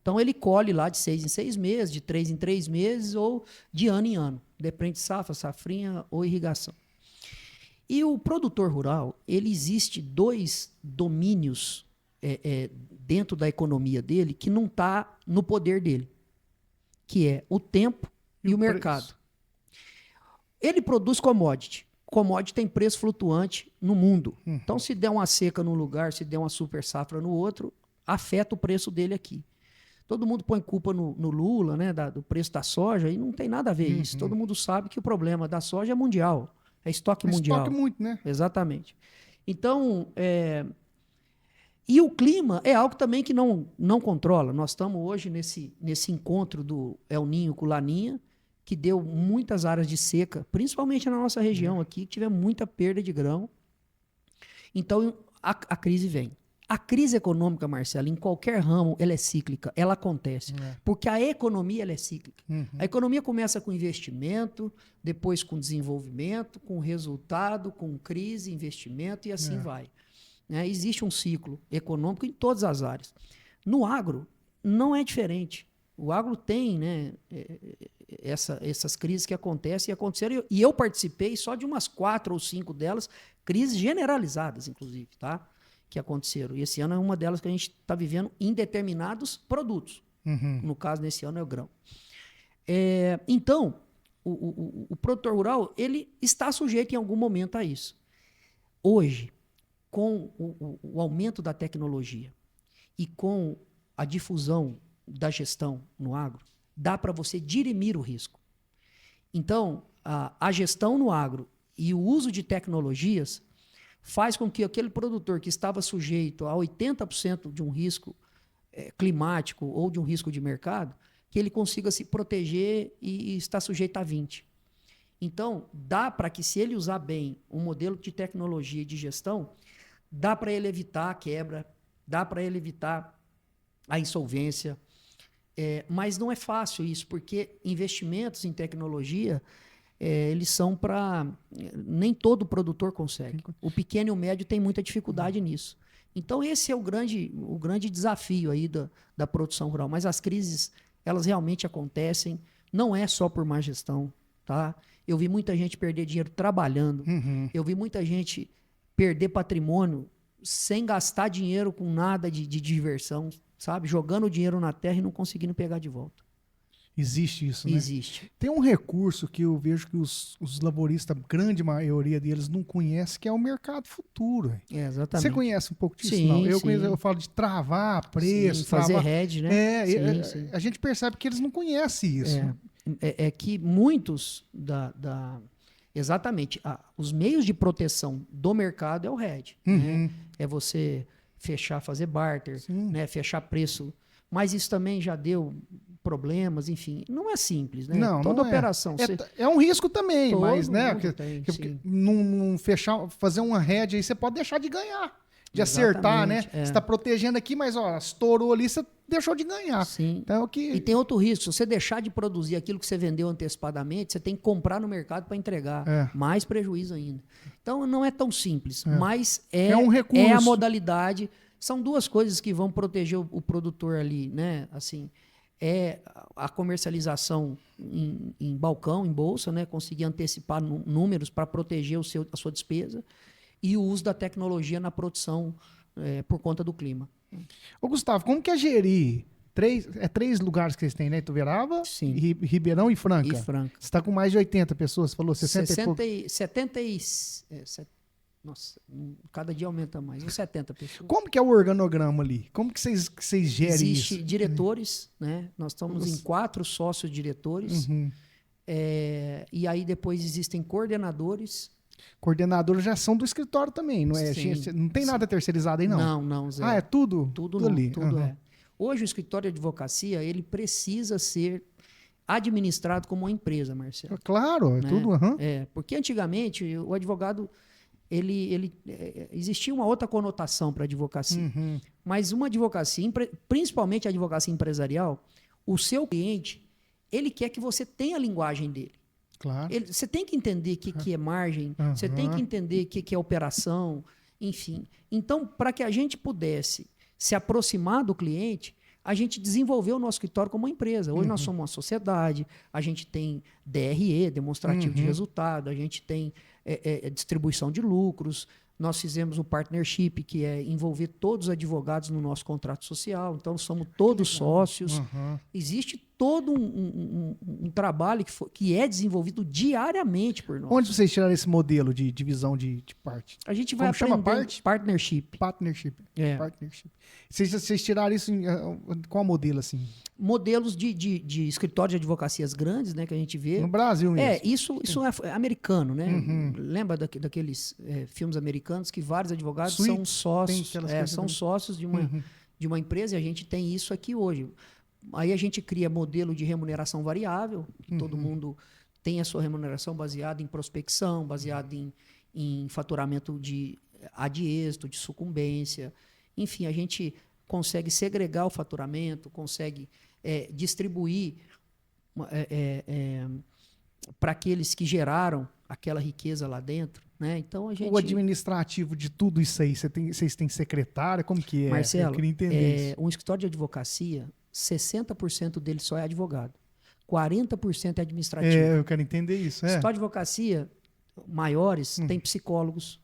Então ele colhe lá de 6 em 6 meses, de 3 em 3 meses ou de ano em ano, depende de safra, safrinha ou irrigação. E o produtor rural, ele existe 2 domínios dentro da economia dele que não está no poder dele, que é o tempo e o mercado. Ele produz commodity. Commodity tem preço flutuante no mundo. Então, se der uma seca num lugar, se der uma super safra no outro, afeta o preço dele aqui. Todo mundo põe culpa no Lula, né, do preço da soja, e não tem nada a ver isso. Todo mundo sabe que o problema da soja é mundial. É estoque mundial. Estoque muito, né? Exatamente. Então, e o clima é algo também que não controla. Nós estamos hoje nesse encontro do El Niño com Laninha, que deu muitas áreas de seca, principalmente na nossa região aqui, que tivemos muita perda de grão. Então, a crise vem. A crise econômica, Marcelo, em qualquer ramo, ela é cíclica, ela acontece. Porque a economia ela é cíclica. A economia começa com investimento, depois com desenvolvimento, com resultado, com crise, investimento e assim vai. Existe um ciclo econômico em todas as áreas. No agro, não é diferente. O agro tem, né, essas crises que acontecem e aconteceram. E eu participei só de umas 4 ou 5 delas, crises generalizadas, inclusive, tá? Que aconteceram. E esse ano é uma delas que a gente está vivendo em determinados produtos. No caso, nesse ano é o grão. Então, o produtor rural ele está sujeito em algum momento a isso. Hoje, com o aumento da tecnologia e com a difusão da gestão no agro, dá para você dirimir o risco. Então, a gestão no agro e o uso de tecnologias faz com que aquele produtor que estava sujeito a 80% de um risco climático ou de um risco de mercado, que ele consiga se proteger e estar sujeito a 20%. Então, dá para que, se ele usar bem um modelo de tecnologia e de gestão, dá para ele evitar a quebra, dá para ele evitar a insolvência. Mas não é fácil isso, porque investimentos em tecnologia, eles são para... Nem todo produtor consegue. O pequeno e o médio tem muita dificuldade nisso. Então, esse é o grande desafio aí da produção rural. Mas as crises, elas realmente acontecem, não é só por má gestão, tá? Eu vi muita gente perder dinheiro trabalhando, eu vi muita gente perder patrimônio sem gastar dinheiro com nada de diversão, sabe? Jogando o dinheiro na terra e não conseguindo pegar de volta. Existe isso, né? Existe. Tem um recurso que eu vejo que os laboristas, a grande maioria deles, não conhece, que é o mercado futuro. Exatamente. Você conhece um pouco disso? Sim, não? Eu sim. conheço, eu falo de travar preço, Sim, fazer travar... hedge, né? Sim. A gente percebe que eles não conhecem isso. É que muitos exatamente, os meios de proteção do mercado é o hedge. Né? É você fechar, fazer barter, né? Fechar preço. Mas isso também já deu problemas, enfim. Não é simples, né? Não, toda não operação. É um risco também, Todo mas, né? mundo tem, sim. Não fechar, fazer uma hedge aí, você pode deixar de ganhar. De acertar, né? Você está protegendo aqui, mas ó, estourou ali, você deixou de ganhar. Sim. Então, E tem outro risco. Se você deixar de produzir aquilo que você vendeu antecipadamente, você tem que comprar no mercado para entregar. Mais prejuízo ainda. Então, não é tão simples. Mas um recurso. É a modalidade. São 2 coisas que vão proteger o produtor ali, né? Assim, a comercialização em balcão, em bolsa, né? Conseguir antecipar números para proteger a sua despesa. E o uso da tecnologia na produção por conta do clima. Ô, Gustavo, como que é gerir 3 lugares que vocês têm, né? Ituverava, Sim. Ribeirão e Franca. E Franca. Você está com mais de 80 pessoas, falou 60 e pouco. Nossa, cada dia aumenta mais, uns 70 pessoas. Como que é o organograma ali? Como que vocês gerem Existe isso? diretores, né? Nós estamos em 4 sócios diretores. Uhum. E aí depois existem coordenadores. Coordenadores já são do escritório também, não é? Sim, Não tem nada terceirizado aí, não? Não, não, Zé. Ah, é tudo? Tudo Tudo não, ali. tudo Uhum. é. Hoje o escritório de advocacia, ele precisa ser administrado como uma empresa, Marcelo. Claro, é Né? tudo. Uhum. Porque antigamente o advogado, existia uma outra conotação para a advocacia. Uhum. Mas uma advocacia, principalmente a advocacia empresarial, o seu cliente, ele quer que você tenha a linguagem dele. Claro. Você tem que entender o que é margem, você tem que entender o que é operação, enfim. Então, para que a gente pudesse se aproximar do cliente, a gente desenvolveu o nosso escritório como uma empresa. Hoje nós somos uma sociedade, a gente tem DRE, demonstrativo de resultado, a gente tem distribuição de lucros, nós fizemos um partnership, que é envolver todos os advogados no nosso contrato social, então somos todos sócios. Existe todo um trabalho que é desenvolvido diariamente por nós. Onde vocês tiraram esse modelo de divisão de parte? A gente vai Como chama aprender partnership. Partnership. É. Partnership. Vocês tiraram isso em qual modelo, assim? Modelos de escritório de advocacias grandes, né, que a gente vê. No Brasil mesmo. Isso é americano, né? Lembra daqueles filmes americanos que vários advogados são sócios, são sócios de uma empresa, e a gente tem isso aqui hoje. Aí a gente cria modelo de remuneração variável, que todo mundo tem a sua remuneração baseada em prospecção, baseada em faturamento de êxito, de sucumbência. Enfim, a gente consegue segregar o faturamento, consegue distribuir para aqueles que geraram aquela riqueza lá dentro. Né? Então, O administrativo de tudo isso aí, vocês têm secretária? Como que é? Marcelo, eu queria entender isso. Um escritório de advocacia, 60% dele só é advogado. 40% é administrativo. Eu quero entender isso. Escritório de advocacia maiores tem psicólogos,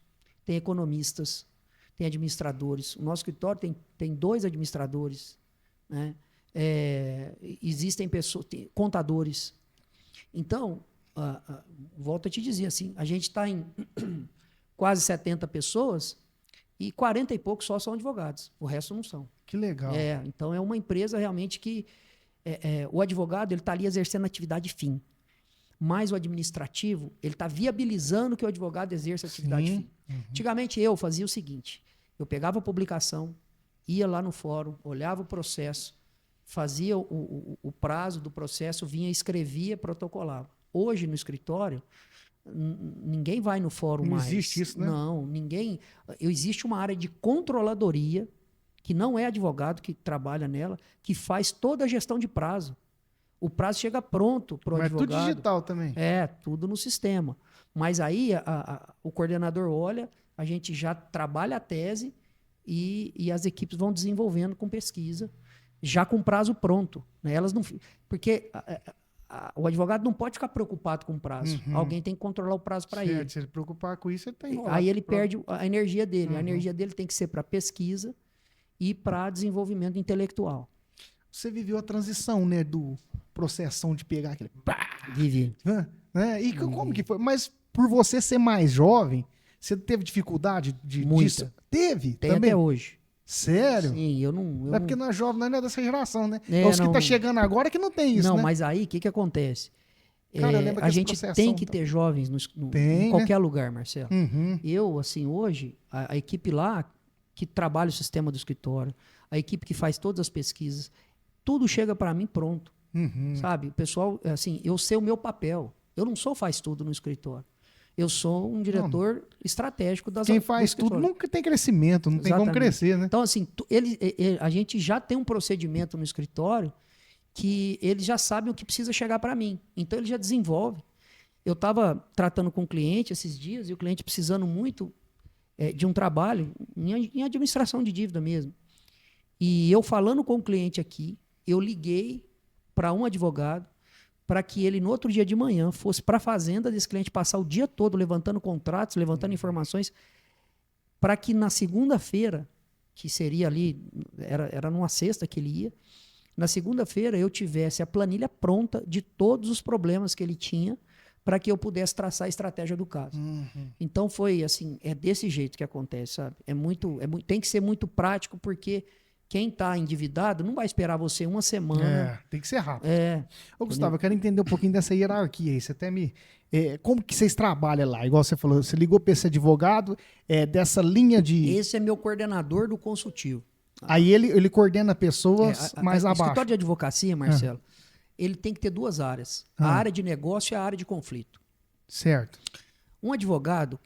tem economistas, tem administradores. O nosso escritório tem 2 administradores. Né? Existem pessoas, contadores. Então, volto a te dizer assim, a gente está em quase 70 pessoas e 40 e poucos só são advogados. O resto não são. Que legal. Então, é uma empresa realmente que o advogado está ali exercendo atividade fim. Mas o administrativo, ele está viabilizando que o advogado exerça atividade fim. Antigamente, eu fazia o seguinte, eu pegava a publicação, ia lá no fórum, olhava o processo, fazia o prazo do processo, vinha, escrevia, protocolava. Hoje, no escritório, ninguém vai no fórum mais. Não existe isso, né? Não, ninguém... Existe uma área de controladoria, que não é advogado que trabalha nela, que faz toda a gestão de prazo. O prazo chega pronto para o advogado. Mas tudo digital também. Tudo no sistema. Mas aí o coordenador olha, a gente já trabalha a tese e as equipes vão desenvolvendo com pesquisa, já com prazo pronto. Né? Elas não, porque o advogado não pode ficar preocupado com o prazo. Alguém tem que controlar o prazo para ele. Se ele preocupar com isso, ele tem. Aí ele perde a energia dele. A energia dele tem que ser para pesquisa e para desenvolvimento intelectual. Você viveu a transição, né, do processão de pegar aquele... Vivi. Né? E como que foi? Mas por você ser mais jovem, você teve dificuldade disso? Teve? Tem também? até hoje. Sério? Sim, eu não... É porque não é jovem, não é dessa geração, né? É, os que tá chegando agora que não tem isso, não, né? mas aí, o que acontece? Cara, eu lembro que a essa gente tem que processão ter jovens Tem, em qualquer lugar, Marcelo. Uhum. Eu, assim, hoje, a equipe lá que trabalha o sistema do escritório, a equipe que faz todas as pesquisas, tudo chega para mim pronto, sabe? O pessoal, assim, eu sei o meu papel. Eu não sou faz tudo no escritório. Eu sou um diretor estratégico das Quem faz tudo nunca tem crescimento, não tem como crescer, né? Então, assim, a gente já tem um procedimento no escritório que eles já sabem o que precisa chegar para mim. Então, ele já desenvolve. Eu estava tratando com um cliente esses dias e o cliente precisando muito de um trabalho em administração de dívida mesmo. E eu falando com o cliente aqui, eu liguei para um advogado para que ele, no outro dia de manhã, fosse para a fazenda desse cliente, passar o dia todo levantando contratos, levantando informações, para que na segunda-feira, que seria ali, era numa sexta que ele ia, na segunda-feira eu tivesse a planilha pronta de todos os problemas que ele tinha, para que eu pudesse traçar a estratégia do caso. Então foi assim, é desse jeito que acontece, sabe? Tem que ser muito prático, porque quem está endividado não vai esperar você uma semana. Tem que ser rápido. É, Ô, Gustavo, eu quero entender um pouquinho dessa hierarquia aí. Você até me. Como que vocês trabalham lá? Igual você falou, você ligou para esse advogado, dessa linha de. esse é meu coordenador do consultivo. Aí ele coordena pessoas mais O abaixo. escritório de advocacia, Marcelo, ele tem que ter duas áreas. A área de negócio e a área de conflito. Certo. Um advogado,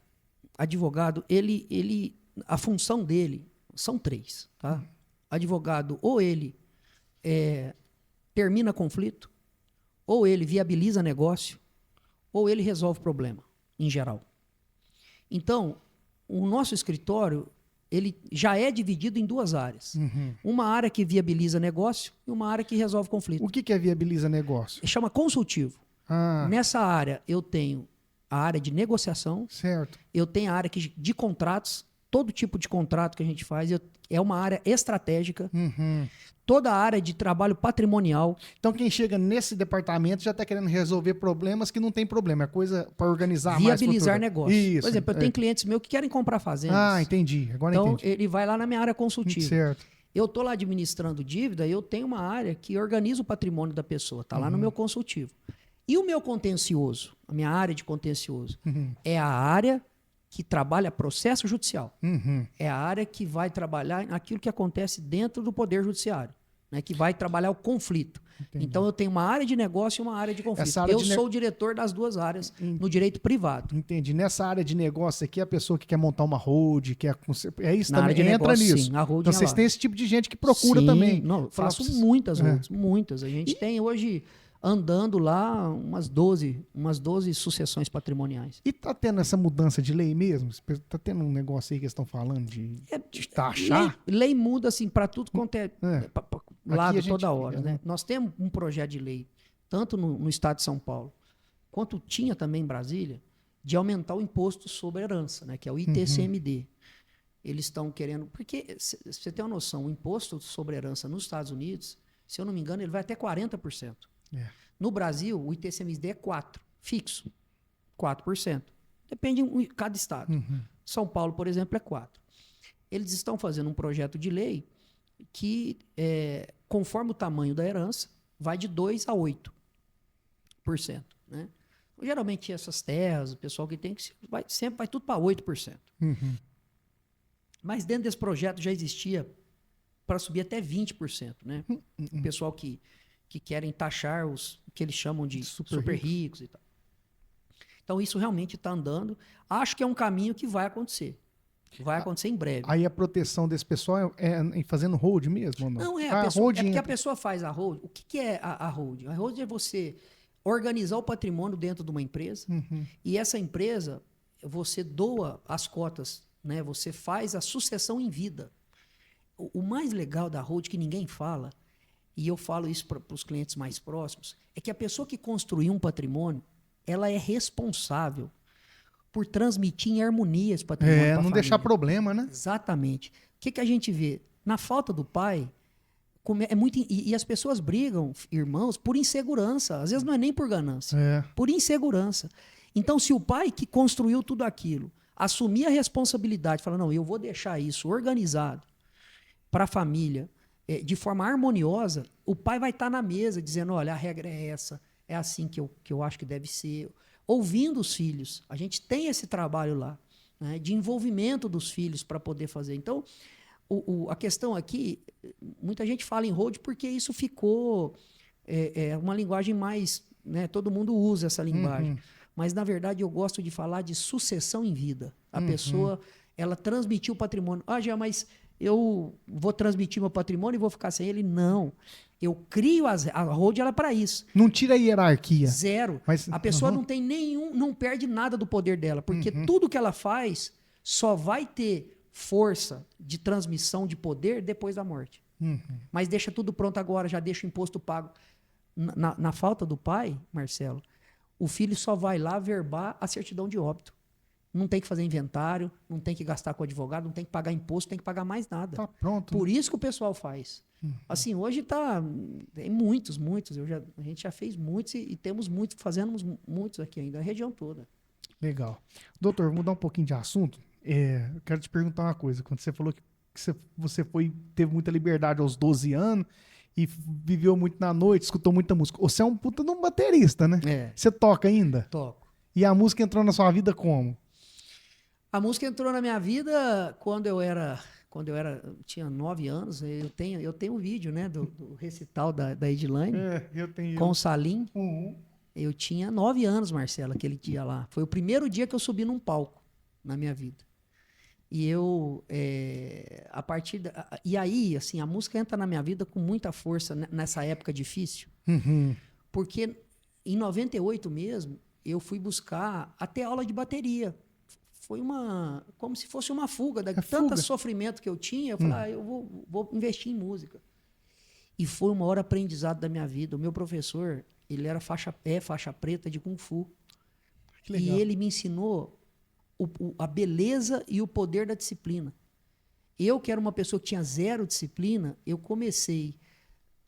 a função dele são três, tá? Advogado, ou ele termina conflito, ou ele viabiliza negócio, ou ele resolve problema, em geral. Então, o nosso escritório, ele já é dividido em duas áreas. Uma área que viabiliza negócio e uma área que resolve conflito. O que é viabiliza negócio? Chama consultivo. Nessa área, eu tenho a área de negociação, Certo. eu tenho a área de contratos, todo tipo de contrato que a gente faz, é uma área estratégica, toda a área de trabalho patrimonial. Então, quem chega nesse departamento já está querendo resolver problemas que não tem problema. É coisa para organizar viabilizar mais. negócio. Isso. Por exemplo, eu tenho clientes meus que querem comprar fazendas. Entendi. Agora então, entendi. ele vai lá na minha área consultiva. Certo. Eu estou lá administrando dívida, eu tenho uma área que organiza o patrimônio da pessoa, está lá no meu consultivo. E o meu contencioso, a minha área de contencioso, é a área que trabalha processo judicial. É a área que vai trabalhar naquilo que acontece dentro do Poder Judiciário, né, que vai trabalhar o conflito. Entendi. Então, eu tenho uma área de negócio e uma área de conflito. Eu sou o diretor das duas áreas no direito privado. Entendi. Nessa área de negócio aqui, a pessoa que quer montar uma hold, é isso Na também, área de entra negócio, nisso. sim, a hold então, vocês têm esse tipo de gente que procura sim, também. Não, eu faço muitas holds, muitas. A gente tem hoje, andando lá, umas 12 sucessões patrimoniais. E tá tendo essa mudança de lei mesmo? Tá tendo um negócio aí que eles estão falando de taxar? Lei muda assim para tudo quanto é lado toda hora. Né? Né? Nós temos um projeto de lei, tanto no estado de São Paulo, quanto tinha também em Brasília, de aumentar o imposto sobre herança, né? Que é o ITCMD. Eles estão querendo... Porque, você tem uma noção, o imposto sobre herança nos Estados Unidos, se eu não me engano, ele vai até 40%. No Brasil, o ITCMD é 4%, fixo, 4%. Depende de cada estado. São Paulo, por exemplo, é 4%. Eles estão fazendo um projeto de lei que, conforme o tamanho da herança, vai de 2% a 8%. Né? Geralmente, essas terras, o pessoal que tem, sempre vai tudo para 8%. Mas dentro desse projeto já existia para subir até 20%. Né? O pessoal que querem taxar os que eles chamam de super ricos e tal. Então, isso realmente está andando. Acho que é um caminho que vai acontecer. Vai acontecer em breve. Aí a proteção desse pessoal é fazendo hold mesmo ou não? Não, porque a pessoa faz a hold. O que é a hold? A hold é você organizar o patrimônio dentro de uma empresa e essa empresa, você doa as cotas, né? Você faz a sucessão em vida. O mais legal da hold, que ninguém fala, e eu falo isso para os clientes mais próximos, é que a pessoa que construiu um patrimônio, ela é responsável por transmitir em harmonia esse patrimônio para a família. Não deixar problema, né? Exatamente. O que a gente vê? Na falta do pai, e as pessoas brigam, irmãos, por insegurança. Às vezes não é nem por ganância, por insegurança. Então, se o pai que construiu tudo aquilo assumir a responsabilidade, falar, não, eu vou deixar isso organizado para a família, de forma harmoniosa, o pai vai estar na mesa dizendo, olha, a regra é essa, é assim que eu acho que deve ser. Ouvindo os filhos. A gente tem esse trabalho lá, né, de envolvimento dos filhos para poder fazer. Então, a questão aqui, muita gente fala em hold porque isso ficou uma linguagem mais... Né, todo mundo usa essa linguagem. Mas, na verdade, eu gosto de falar de sucessão em vida. A pessoa, ela transmitiu o patrimônio. Jean, mas eu vou transmitir meu patrimônio e vou ficar sem ele? Não. Eu crio a hold ela para isso. Não tira a hierarquia. Zero. Mas, a pessoa não tem não perde nada do poder dela, porque tudo que ela faz só vai ter força de transmissão de poder depois da morte. Mas deixa tudo pronto agora, já deixa o imposto pago. Na falta do pai, Marcelo, o filho só vai lá verbar a certidão de óbito. Não tem que fazer inventário, não tem que gastar com advogado, não tem que pagar imposto, não tem que pagar mais nada. Tá pronto. Por isso que o pessoal faz. Assim, hoje tem muitos. A gente já fez muitos e temos muitos, fazemos muitos aqui ainda, a região toda. Legal. Doutor, vou mudar um pouquinho de assunto. Eu quero te perguntar uma coisa. Quando você falou que você teve muita liberdade aos 12 anos e viveu muito na noite, escutou muita música. Você é um puta de um baterista, né? É. Você toca ainda? Toco. E a música entrou na sua vida como? A música entrou na minha vida quando eu tinha 9 anos. Eu tenho um vídeo, né, do recital da Edilane Eu tenho. com o Salim. Uhum. Eu tinha 9 anos, Marcelo, aquele dia lá. Foi o primeiro dia que eu subi num palco na minha vida. E eu, e aí, assim, a música entra na minha vida com muita força nessa época difícil, Uhum. porque em 98 mesmo, eu fui buscar até aula de bateria. Foi como se fosse uma fuga, tanto sofrimento que eu tinha, eu falei, eu vou investir em música. E foi o maior aprendizado da minha vida. O meu professor, ele era faixa preta de Kung Fu. Que legal. E ele me ensinou a beleza e o poder da disciplina. Eu, que era uma pessoa que tinha zero disciplina, eu comecei,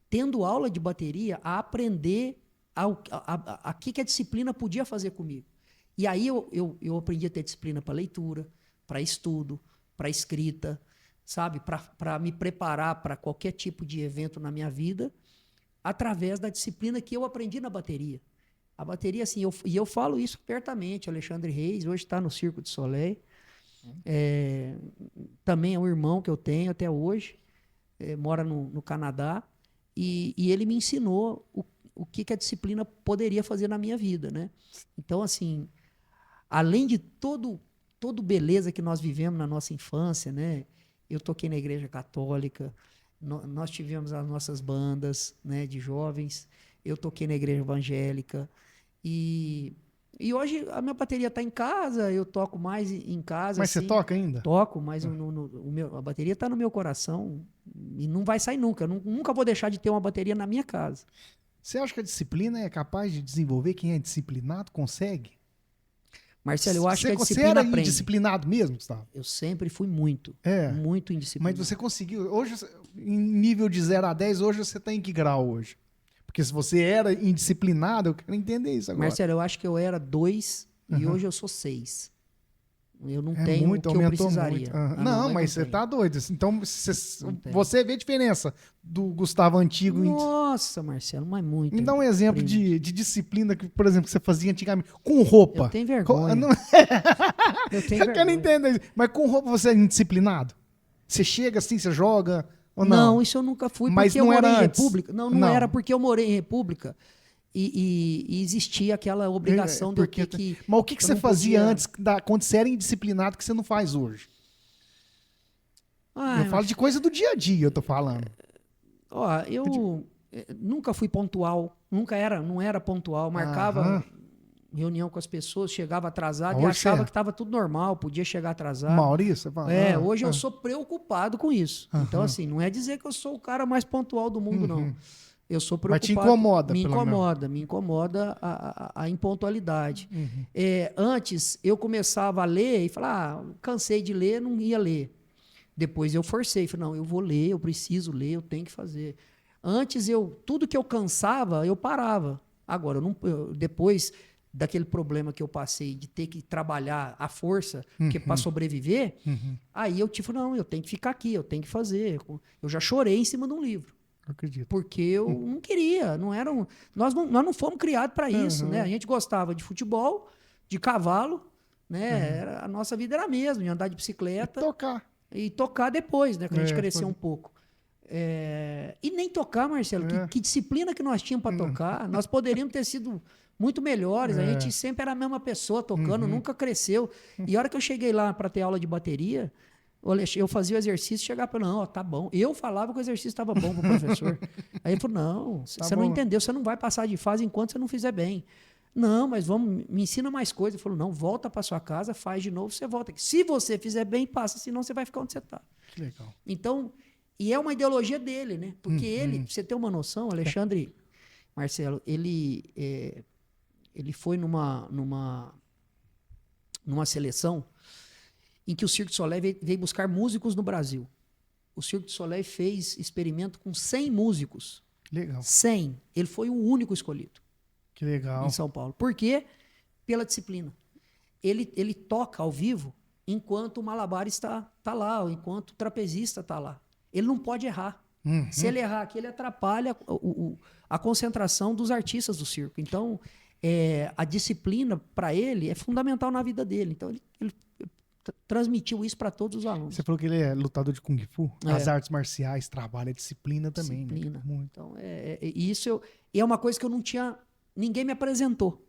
tendo aula de bateria, a aprender a que a disciplina podia fazer comigo. E aí eu aprendi a ter disciplina para leitura, para estudo, para escrita, sabe? Para me preparar para qualquer tipo de evento na minha vida, através da disciplina que eu aprendi na bateria. A bateria, assim, eu falo isso abertamente. Alexandre Reis hoje está no Circo de Soleil. Também é um irmão que eu tenho até hoje, mora no Canadá, e ele me ensinou o que a disciplina poderia fazer na minha vida, né? Então, assim, além de todo beleza que nós vivemos na nossa infância, né? Eu toquei na igreja católica, nós tivemos as nossas bandas, né, de jovens, eu toquei na igreja evangélica, e hoje a minha bateria está em casa, eu toco mais em casa. Mas assim, você toca ainda? Toco, mas a bateria está no meu coração e não vai sair nunca. Nunca vou deixar de ter uma bateria na minha casa. Você acha que a disciplina é capaz de desenvolver? Quem é disciplinado consegue? Marcelo, eu acho que a Você disciplina era aprende. indisciplinado mesmo, Gustavo? Eu sempre fui muito indisciplinado. Mas você conseguiu. Hoje, em nível de 0 a 10, hoje você está em que grau hoje? Porque se você era indisciplinado, eu quero entender isso agora. Marcelo, eu acho que eu era 2 e hoje eu sou 6. Eu não tenho muito, o que eu aumentou precisaria. muito. Não, mas você tenho. tá doido. Então, você vê a diferença do Gustavo antigo. Nossa, Marcelo, mas muito. Me dá um exemplo de disciplina, que, por exemplo, que você fazia antigamente. Com roupa. Eu tenho vergonha. Não... Eu tenho Eu quero entender isso. Mas com roupa você é indisciplinado? Você chega assim, você joga ou não? Não, isso eu nunca fui, Mas porque não eu morei era em antes? república. Não era porque eu morei em república e existia aquela obrigação de eu ter que... Mas o que você fazia antes, quando você era indisciplinado, que você não faz hoje? Eu falo de coisa do dia a dia, eu tô falando. Ó, eu nunca fui pontual, não era pontual, marcava reunião com as pessoas, chegava atrasado e achava que estava tudo normal, podia chegar atrasado. Maurício, você fala, hoje eu sou preocupado com isso. Então, assim, não é dizer que eu sou o cara mais pontual do mundo, não. Eu sou preocupado. Mas te incomoda, me incomoda a impontualidade. Antes, eu começava a ler e falava, cansei de ler, não ia ler. Depois eu forcei, falei, não, eu vou ler, eu preciso ler, eu tenho que fazer. Antes, tudo que eu cansava, eu parava. Agora, depois daquele problema que eu passei de ter que trabalhar à força, porque para sobreviver, aí eu não, eu tenho que ficar aqui, eu tenho que fazer. Eu já chorei em cima de um livro. Acredito. Porque eu não queria, nós não fomos criados para isso, né? A gente gostava de futebol, de cavalo, né? A nossa vida era a mesma, de andar de bicicleta. E tocar depois, né? Quando a gente cresceu um pouco. E nem tocar, Marcelo, que disciplina que nós tínhamos para tocar. Nós poderíamos ter sido muito melhores. A gente sempre era a mesma pessoa tocando, nunca cresceu. E a hora que eu cheguei lá para ter aula de bateria, eu fazia o exercício e chegava para não, tá bom. Eu falava que o exercício estava bom para o professor. Aí ele falou, não, você não entendeu, você não vai passar de fase enquanto você não fizer bem. Não, mas me ensina mais coisa. Ele falou, não, volta para sua casa, faz de novo, você volta aqui. Se você fizer bem, passa, senão você vai ficar onde você está. Que legal. Então, e é uma ideologia dele, né? Porque ele, pra você ter uma noção, Alexandre, Marcelo, ele foi numa numa seleção em que o Cirque du Soleil veio buscar músicos no Brasil. O Cirque du Soleil fez experimento com 100 músicos. Legal. 100. Ele foi o único escolhido. Que legal. Em São Paulo. Por quê? Pela disciplina. Ele toca ao vivo enquanto o malabarista está lá, ou enquanto o trapezista está lá. Ele não pode errar. Uhum. Se ele errar aqui, ele atrapalha a concentração dos artistas do circo. Então, a disciplina, para ele, é fundamental na vida dele. Então, ele transmitiu isso para todos os alunos. Você falou que ele é lutador de Kung Fu. É. As artes marciais trabalham a disciplina também. Disciplina. Né? Muito. Então, isso é uma coisa que eu não tinha... Ninguém me apresentou.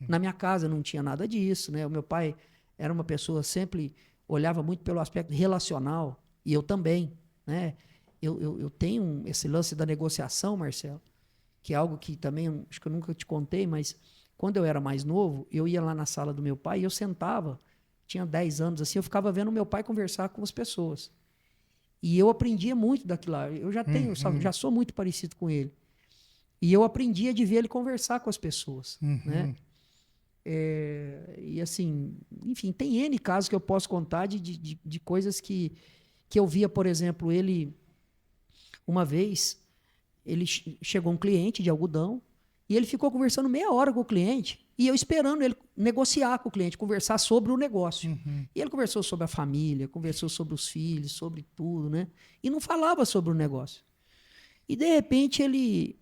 Na minha casa não tinha nada disso, né? O meu pai era uma pessoa sempre olhava muito pelo aspecto relacional, e eu também, né? Eu tenho esse lance da negociação, Marcelo, que é algo que também, acho que eu nunca te contei, mas quando eu era mais novo, eu ia lá na sala do meu pai e eu sentava, tinha 10 anos assim, eu ficava vendo meu pai conversar com as pessoas. E eu aprendia muito daquilo lá. Eu já tenho, sabe, já sou muito parecido com ele. E eu aprendia de ver ele conversar com as pessoas, né? E assim, enfim, tem N casos que eu posso contar de coisas que eu via, por exemplo, ele, uma vez, chegou um cliente de algodão e ele ficou conversando meia hora com o cliente e eu esperando ele negociar com o cliente, conversar sobre o negócio. E ele conversou sobre a família, conversou sobre os filhos, sobre tudo, né? E não falava sobre o negócio. E, de repente, ele...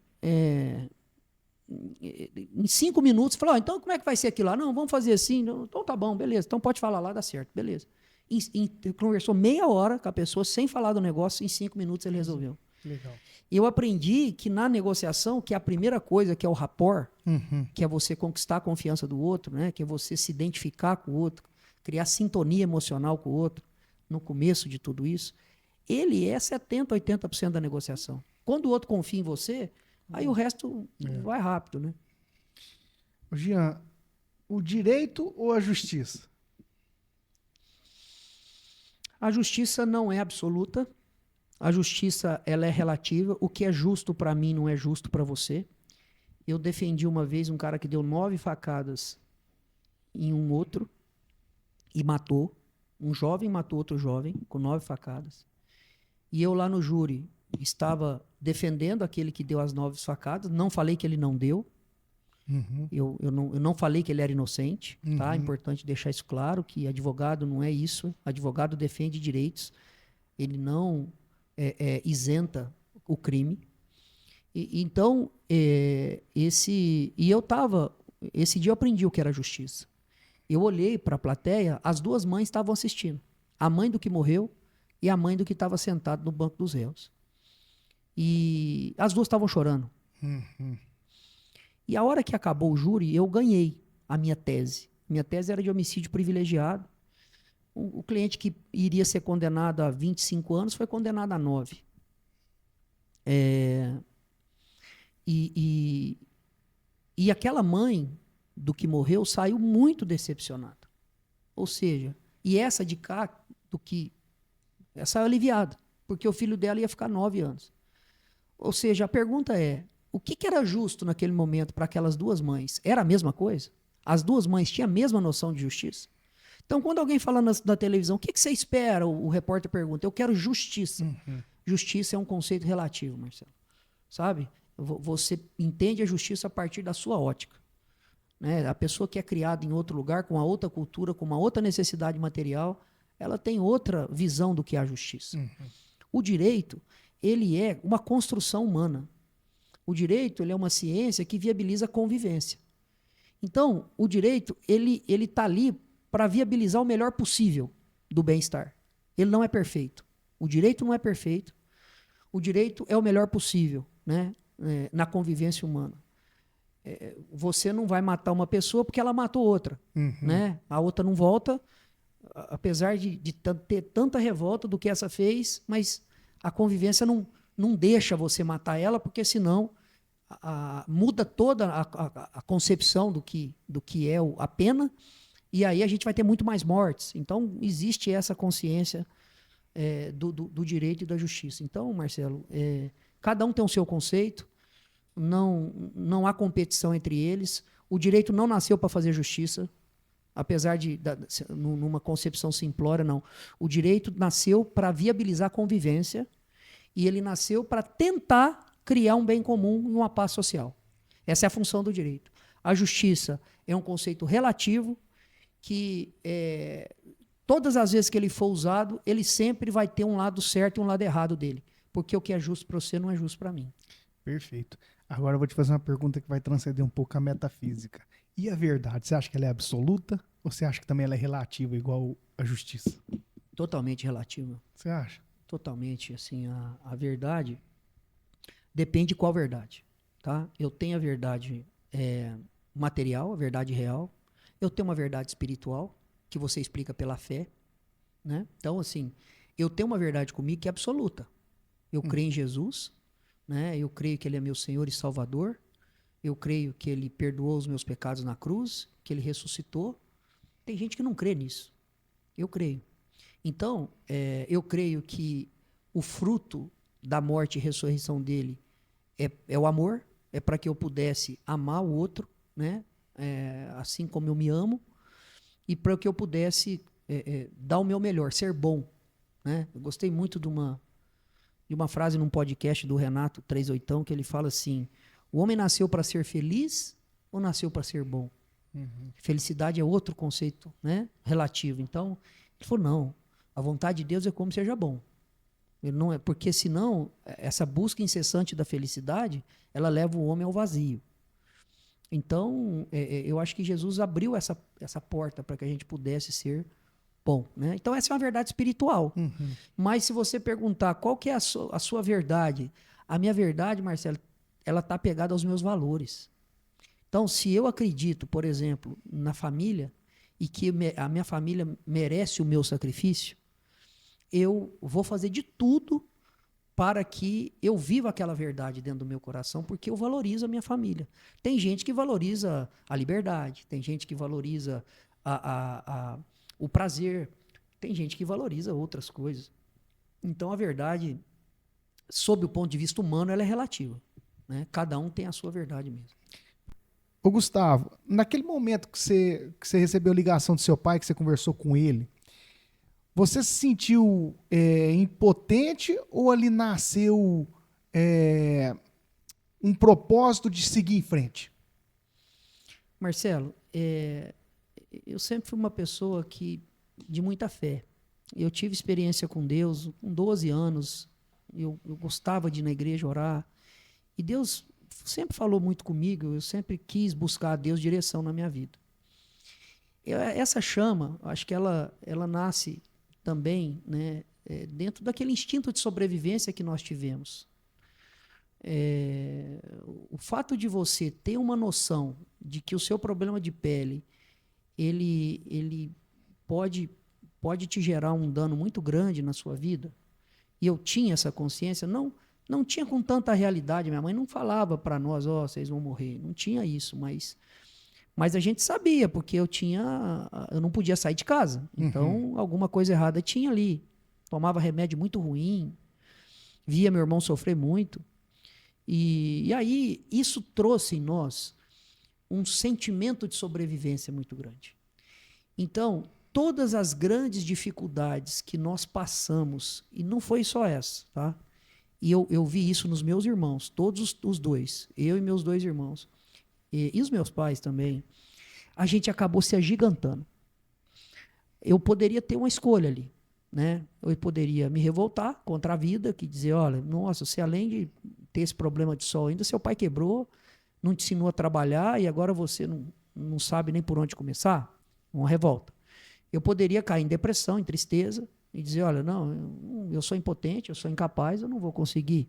em 5 minutos, falou, então como é que vai ser aquilo lá? Não, vamos fazer assim. Então tá bom, beleza. Então pode falar lá, dá certo, beleza. Conversou meia hora com a pessoa sem falar do negócio, em 5 minutos ele resolveu. Legal. E eu aprendi que na negociação, que a primeira coisa, que é o rapport, que é você conquistar a confiança do outro, né? Que é você se identificar com o outro, criar sintonia emocional com o outro, no começo de tudo isso, ele é 70%, 80% da negociação. Quando o outro confia em você, aí o resto vai rápido, né? Jean, o direito ou a justiça? A justiça não é absoluta. A justiça, ela é relativa. O que é justo para mim não é justo para você. Eu defendi uma vez um cara que deu 9 facadas em um outro e matou. Um jovem matou outro jovem com 9 facadas. E eu lá no júri estava defendendo aquele que deu as 9 facadas. Não falei que ele não deu. Eu não falei que ele era inocente. Tá? É importante deixar isso claro, que advogado não é isso. Advogado defende direitos. Ele não isenta o crime. Então, esse dia eu aprendi o que era justiça. Eu olhei para a plateia, as 2 mães estavam assistindo. A mãe do que morreu e a mãe do que estava sentado no banco dos réus. E as 2 estavam chorando. E a hora que acabou o júri, eu ganhei a minha tese. Minha tese era de homicídio privilegiado. O cliente que iria ser condenado a 25 anos foi condenado a 9. E aquela mãe do que morreu saiu muito decepcionada. Ou seja, e essa de cá, ela saiu aliviada, porque o filho dela ia ficar 9 anos. Ou seja, a pergunta é, o que era justo naquele momento para aquelas 2 mães? Era a mesma coisa? As 2 mães tinham a mesma noção de justiça? Então, quando alguém fala na televisão, o que você espera? O repórter pergunta, eu quero justiça. Justiça é um conceito relativo, Marcelo. Sabe? Você entende a justiça a partir da sua ótica. Né? A pessoa que é criada em outro lugar, com uma outra cultura, com uma outra necessidade material, ela tem outra visão do que é a justiça. O direito, ele é uma construção humana. O direito, ele é uma ciência que viabiliza a convivência. Então, o direito, ele está ali para viabilizar o melhor possível do bem-estar. Ele não é perfeito. O direito não é perfeito. O direito é o melhor possível, né? Na convivência humana. Você não vai matar uma pessoa porque ela matou outra. Né? A outra não volta, apesar de ter tanta revolta do que essa fez, mas a convivência não deixa você matar ela, porque senão muda toda a concepção do que é a pena, e aí a gente vai ter muito mais mortes. Então, existe essa consciência do direito e da justiça. Então, Marcelo, cada um tem o seu conceito, não há competição entre eles, o direito não nasceu para fazer justiça, apesar numa concepção simplória, não. O direito nasceu para viabilizar a convivência e ele nasceu para tentar criar um bem comum e uma paz social. Essa é a função do direito. A justiça é um conceito relativo que todas as vezes que ele for usado, ele sempre vai ter um lado certo e um lado errado dele. Porque o que é justo para você não é justo para mim. Perfeito. Agora eu vou te fazer uma pergunta que vai transcender um pouco a metafísica. E a verdade, você acha que ela é absoluta ou você acha que também ela é relativa, igual a justiça? Totalmente relativa. Você acha? Totalmente. Assim, a verdade depende de qual verdade. Tá? Eu tenho a verdade material, a verdade real. Eu tenho uma verdade espiritual, que você explica pela fé. Né? Então, assim, eu tenho uma verdade comigo que é absoluta. Eu creio em Jesus, né? Eu creio que Ele é meu Senhor e Salvador. Eu creio que Ele perdoou os meus pecados na cruz, que Ele ressuscitou. Tem gente que não crê nisso. Eu creio. Então, eu creio que o fruto da morte e ressurreição dele é o amor, é para que eu pudesse amar o outro, né? Assim como eu me amo, e para que eu pudesse dar o meu melhor, ser bom. Né? Eu gostei muito de uma frase num podcast do Renato 38, que ele fala assim: o homem nasceu para ser feliz ou nasceu para ser bom? Uhum. Felicidade é outro conceito, né? Relativo. Então, ele falou, não, a vontade de Deus é como seja bom. Ele não é, porque senão, essa busca incessante da felicidade, ela leva o homem ao vazio. Então, eu acho que Jesus abriu essa porta para que a gente pudesse ser bom. Né? Então, essa é uma verdade espiritual. Uhum. Mas se você perguntar qual que é a sua verdade, a minha verdade, Marcelo, ela está pegada aos meus valores. Então, se eu acredito, por exemplo, na família, e que a minha família merece o meu sacrifício, eu vou fazer de tudo para que eu viva aquela verdade dentro do meu coração, porque eu valorizo a minha família. Tem gente que valoriza a liberdade, tem gente que valoriza o prazer, tem gente que valoriza outras coisas. Então, a verdade, sob o ponto de vista humano, ela é relativa. Né? Cada um tem a sua verdade mesmo. Ô Gustavo, naquele momento que você recebeu a ligação do seu pai, que você conversou com ele, você se sentiu impotente ou ali nasceu um propósito de seguir em frente? Marcelo, eu sempre fui uma pessoa de muita fé. Eu tive experiência com Deus com 12 anos. Eu gostava de ir na igreja orar. E Deus sempre falou muito comigo. Eu sempre quis buscar a Deus direção na minha vida. Essa chama, acho que ela nasce também, né, dentro daquele instinto de sobrevivência que nós tivemos. O fato de você ter uma noção de que o seu problema de pele ele pode te gerar um dano muito grande na sua vida, e eu tinha essa consciência, não tinha com tanta realidade, minha mãe não falava para nós, vocês vão morrer, não tinha isso, mas a gente sabia, porque eu não podia sair de casa, então alguma coisa errada tinha ali, tomava remédio muito ruim, via meu irmão sofrer muito, e aí isso trouxe em nós um sentimento de sobrevivência muito grande. Então, todas as grandes dificuldades que nós passamos, e não foi só essa, tá? E eu vi isso nos meus irmãos, todos os dois, eu e meus dois irmãos, e os meus pais também, a gente acabou se agigantando. Eu poderia ter uma escolha ali, né? Eu poderia me revoltar contra a vida, que dizer, olha, nossa, você além de ter esse problema de sol ainda, seu pai quebrou, não te ensinou a trabalhar e agora você não sabe nem por onde começar? Uma revolta. Eu poderia cair em depressão, em tristeza, e dizer, olha, não, eu sou impotente, eu sou incapaz, eu não vou conseguir.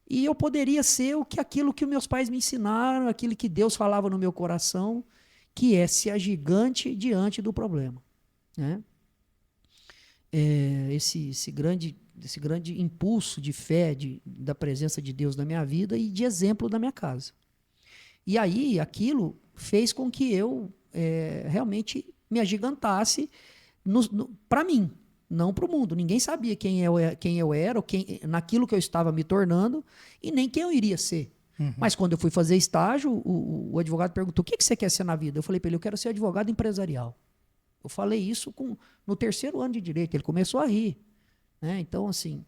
E eu poderia ser aquilo que meus pais me ensinaram, aquilo que Deus falava no meu coração, que é ser gigante diante do problema. Né? Esse grande impulso de fé, da presença de Deus na minha vida e de exemplo da minha casa. E aí aquilo fez com que eu realmente me agigantasse para mim, não para o mundo. Ninguém sabia quem eu era, naquilo que eu estava me tornando, e nem quem eu iria ser. Mas quando eu fui fazer estágio, o advogado perguntou, o que você quer ser na vida? Eu falei para ele, eu quero ser advogado empresarial. Eu falei isso no 3º ano de direito. Ele começou a rir. Né? Então, assim,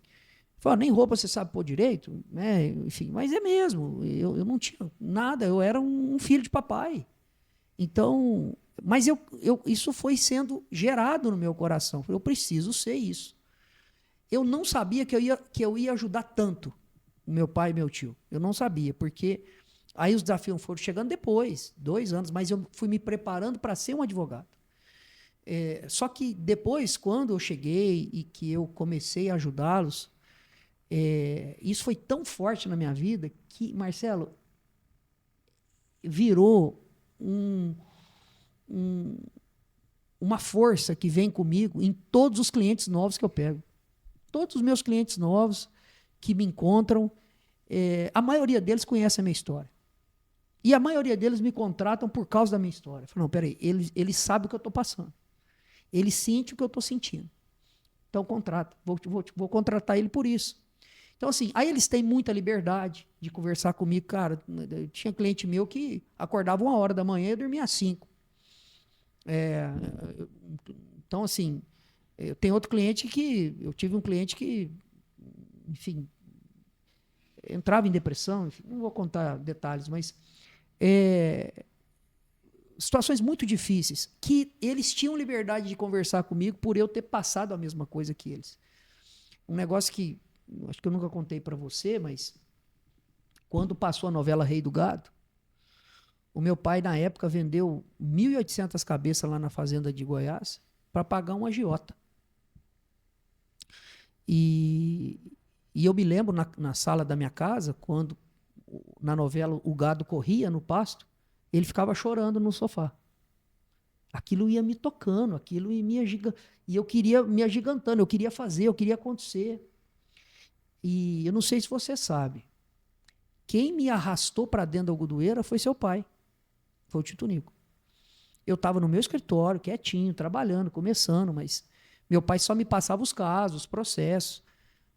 falou, nem roupa você sabe pôr direito? Né? Enfim, mas é mesmo. Eu não tinha nada, eu era um filho de papai. Então, mas isso foi sendo gerado no meu coração. Eu preciso ser isso. Eu não sabia que eu ia ajudar tanto o meu pai e meu tio. Eu não sabia, porque aí os desafios foram chegando depois, 2 anos, mas eu fui me preparando para ser um advogado. Só que depois, quando eu cheguei e que eu comecei a ajudá-los, isso foi tão forte na minha vida que, Marcelo, virou uma força que vem comigo em todos os clientes novos que eu pego. Todos os meus clientes novos que me encontram, a maioria deles conhece a minha história. E a maioria deles me contratam por causa da minha história. Eu falo, não, peraí, ele sabe o que eu estou passando. Ele sente o que eu estou sentindo. Então, contrata. Vou contratar ele por isso. Então, assim, aí eles têm muita liberdade de conversar comigo. Cara, tinha cliente meu que acordava 1h da manhã e dormia às 5. Então, assim, eu tive um cliente que, enfim, entrava em depressão, enfim, não vou contar detalhes, mas situações muito difíceis, que eles tinham liberdade de conversar comigo por eu ter passado a mesma coisa que eles. Um negócio que, acho que eu nunca contei para você, mas quando passou a novela Rei do Gado, o meu pai, na época, vendeu 1.800 cabeças lá na fazenda de Goiás para pagar um agiota. E eu me lembro na sala da minha casa, quando na novela o gado corria no pasto, ele ficava chorando no sofá. Aquilo ia me tocando, aquilo ia e eu queria me agigantando, eu queria fazer, eu queria acontecer. E eu não sei se você sabe, quem me arrastou para dentro da algodoeira foi seu pai, foi o Tito Nico. Eu estava no meu escritório, quietinho, trabalhando, começando, mas meu pai só me passava os casos, os processos.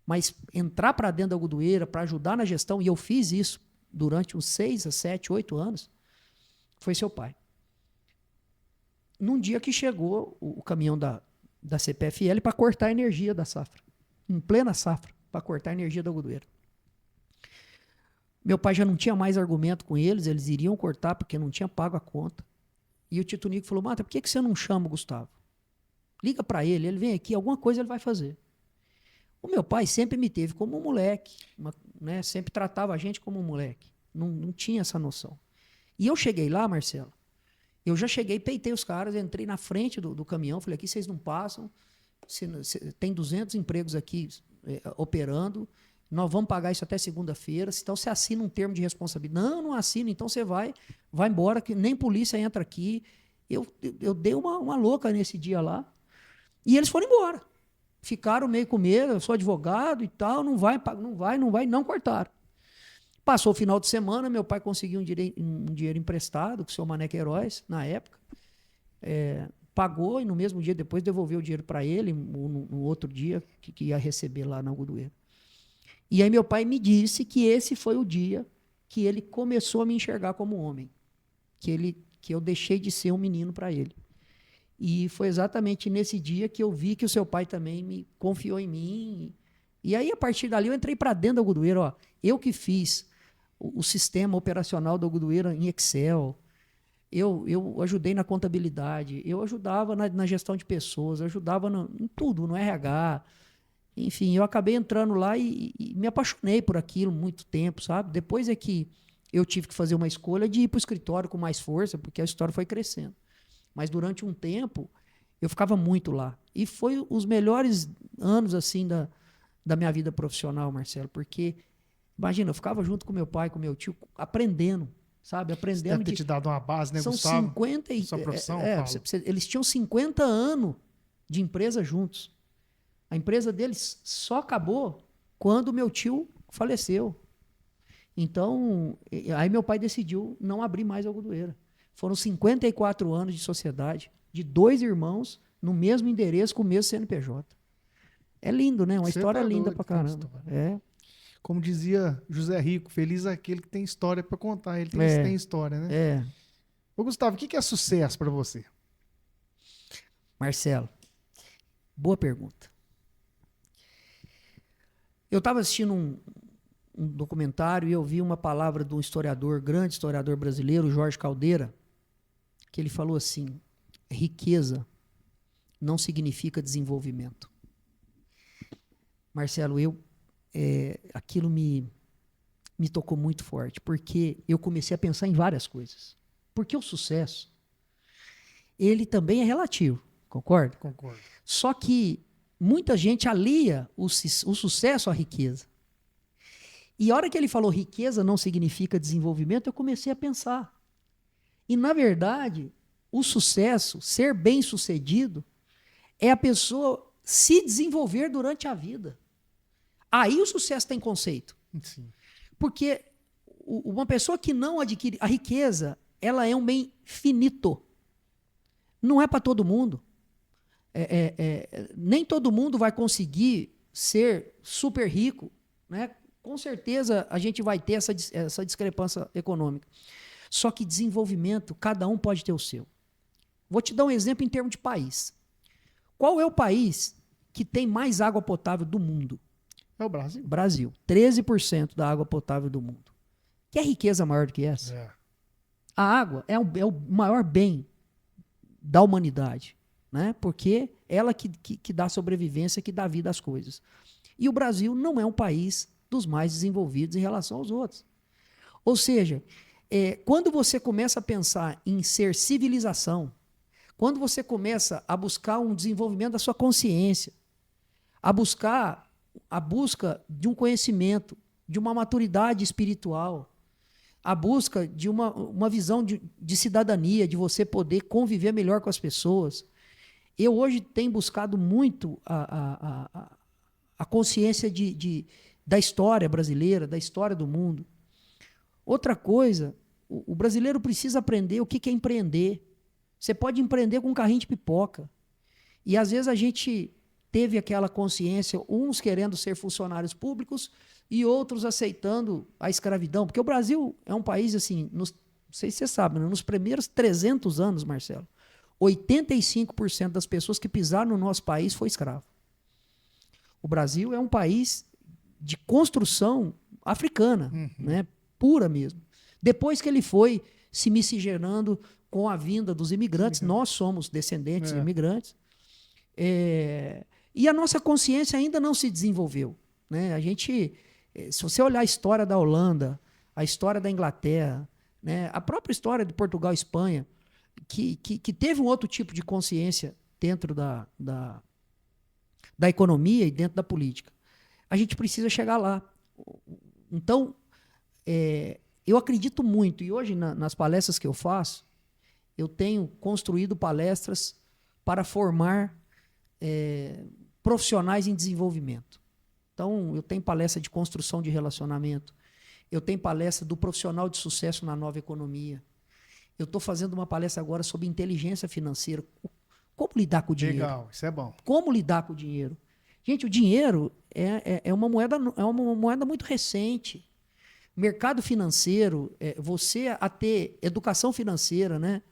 Mas entrar para dentro da algodoeira, para ajudar na gestão, e eu fiz isso durante uns 6 a 7, 8 anos, foi seu pai. Num dia que chegou o caminhão da CPFL para cortar a energia da safra, em plena safra, para cortar a energia da algodoeira. Meu pai já não tinha mais argumento com eles iriam cortar porque não tinha pago a conta. E o Tito Nico falou, Mata, por que você não chama o Gustavo? Liga para ele vem aqui, alguma coisa ele vai fazer. O meu pai sempre me teve como um moleque, né? Sempre tratava a gente como um moleque. Não tinha essa noção. E eu cheguei lá, Marcelo, eu já cheguei, peitei os caras, entrei na frente do caminhão, falei, aqui vocês não passam, tem 200 empregos aqui operando, nós vamos pagar isso até segunda-feira, então você assina um termo de responsabilidade. Não assina, então você vai embora, que nem polícia entra aqui. Eu dei uma louca nesse dia lá, e eles foram embora. Ficaram meio com medo, eu sou advogado e tal, não cortaram. Passou o final de semana, meu pai conseguiu um dinheiro emprestado com o seu Mané Queiroz, na época. Pagou e no mesmo dia depois devolveu o dinheiro para ele, no outro dia que ia receber lá na algodoeira. E aí meu pai me disse que esse foi o dia que ele começou a me enxergar como homem. Que eu deixei de ser um menino para ele. E foi exatamente nesse dia que eu vi que o seu pai também me confiou em mim. E aí, a partir dali, eu entrei para dentro da algodoeira. Eu que fiz o sistema operacional da algodoeira em Excel. Eu ajudei na contabilidade. Eu ajudava na gestão de pessoas. Eu ajudava em tudo, no RH. Enfim, eu acabei entrando lá e me apaixonei por aquilo muito tempo, sabe? Depois é que eu tive que fazer uma escolha de ir para o escritório com mais força, porque a história foi crescendo. Mas durante um tempo, eu ficava muito lá. E foi os melhores anos assim da minha vida profissional, Marcelo, porque, imagina, eu ficava junto com meu pai, com meu tio, aprendendo, sabe? Aprendendo. Deve ter te dado uma base, né, são Gustavo? 50 e... Sua profissão, eles tinham 50 anos de empresa juntos. A empresa deles só acabou quando meu tio faleceu. Então, aí meu pai decidiu não abrir mais a algodoeira. Foram 54 anos de sociedade, de 2 irmãos, no mesmo endereço, com o mesmo CNPJ. É lindo, né? Uma história linda pra caramba. Como dizia José Rico, feliz é aquele que tem história para contar. Ele tem história, né? É. Ô, Gustavo, o que é sucesso para você? Marcelo, boa pergunta. Eu estava assistindo um documentário e eu vi uma palavra de um historiador, grande historiador brasileiro, Jorge Caldeira, que ele falou assim: riqueza não significa desenvolvimento. Marcelo, aquilo me tocou muito forte, porque eu comecei a pensar em várias coisas. Porque o sucesso, ele também é relativo, concorda? Concordo. Só que muita gente alia o sucesso à riqueza. E a hora que ele falou riqueza não significa desenvolvimento, eu comecei a pensar. E, na verdade, o sucesso, ser bem-sucedido, é a pessoa se desenvolver durante a vida. Aí o sucesso tem conceito. Sim. Porque uma pessoa que não adquire a riqueza, ela é um bem finito. Não é para todo mundo. Nem todo mundo vai conseguir ser super rico, né? Com certeza a gente vai ter essa discrepância econômica. Só que desenvolvimento, cada um pode ter o seu. Vou te dar um exemplo em termos de país. Qual é o país que tem mais água potável do mundo? É o Brasil. Brasil. 13% da água potável do mundo. Que riqueza maior do que essa? É. A água é o maior bem da humanidade, né? Porque ela que dá sobrevivência, que dá vida às coisas. E o Brasil não é um país dos mais desenvolvidos em relação aos outros. Ou seja, quando você começa a pensar em ser civilização, quando você começa a buscar um desenvolvimento da sua consciência, a busca de um conhecimento, de uma maturidade espiritual, a busca de uma visão de cidadania, de você poder conviver melhor com as pessoas. Eu hoje tenho buscado muito a consciência da história brasileira, da história do mundo. Outra coisa, o brasileiro precisa aprender o que é empreender. Você pode empreender com um carrinho de pipoca. E às vezes a gente teve aquela consciência, uns querendo ser funcionários públicos e outros aceitando a escravidão. Porque o Brasil é um país, assim, não sei se você sabe, né? Nos primeiros 300 anos, Marcelo, 85% das pessoas que pisaram no nosso país foi escravo. O Brasil é um país de construção africana, né? Pura mesmo. Depois que ele foi se miscigenando com a vinda dos imigrantes, nós somos descendentes de imigrantes, e a nossa consciência ainda não se desenvolveu, né? A gente, se você olhar a história da Holanda, a história da Inglaterra, né? A própria história de Portugal e Espanha, que teve um outro tipo de consciência dentro da economia e dentro da política. A gente precisa chegar lá. Então, eu acredito muito, e hoje nas palestras que eu faço, eu tenho construído palestras para formar profissionais em desenvolvimento. Então, eu tenho palestra de construção de relacionamento, eu tenho palestra do profissional de sucesso na nova economia, eu estou fazendo uma palestra agora sobre inteligência financeira, como lidar com o dinheiro. Legal, isso é bom. Como lidar com o dinheiro. Gente, o dinheiro é uma moeda muito recente. Mercado financeiro, você a ter educação financeira, né?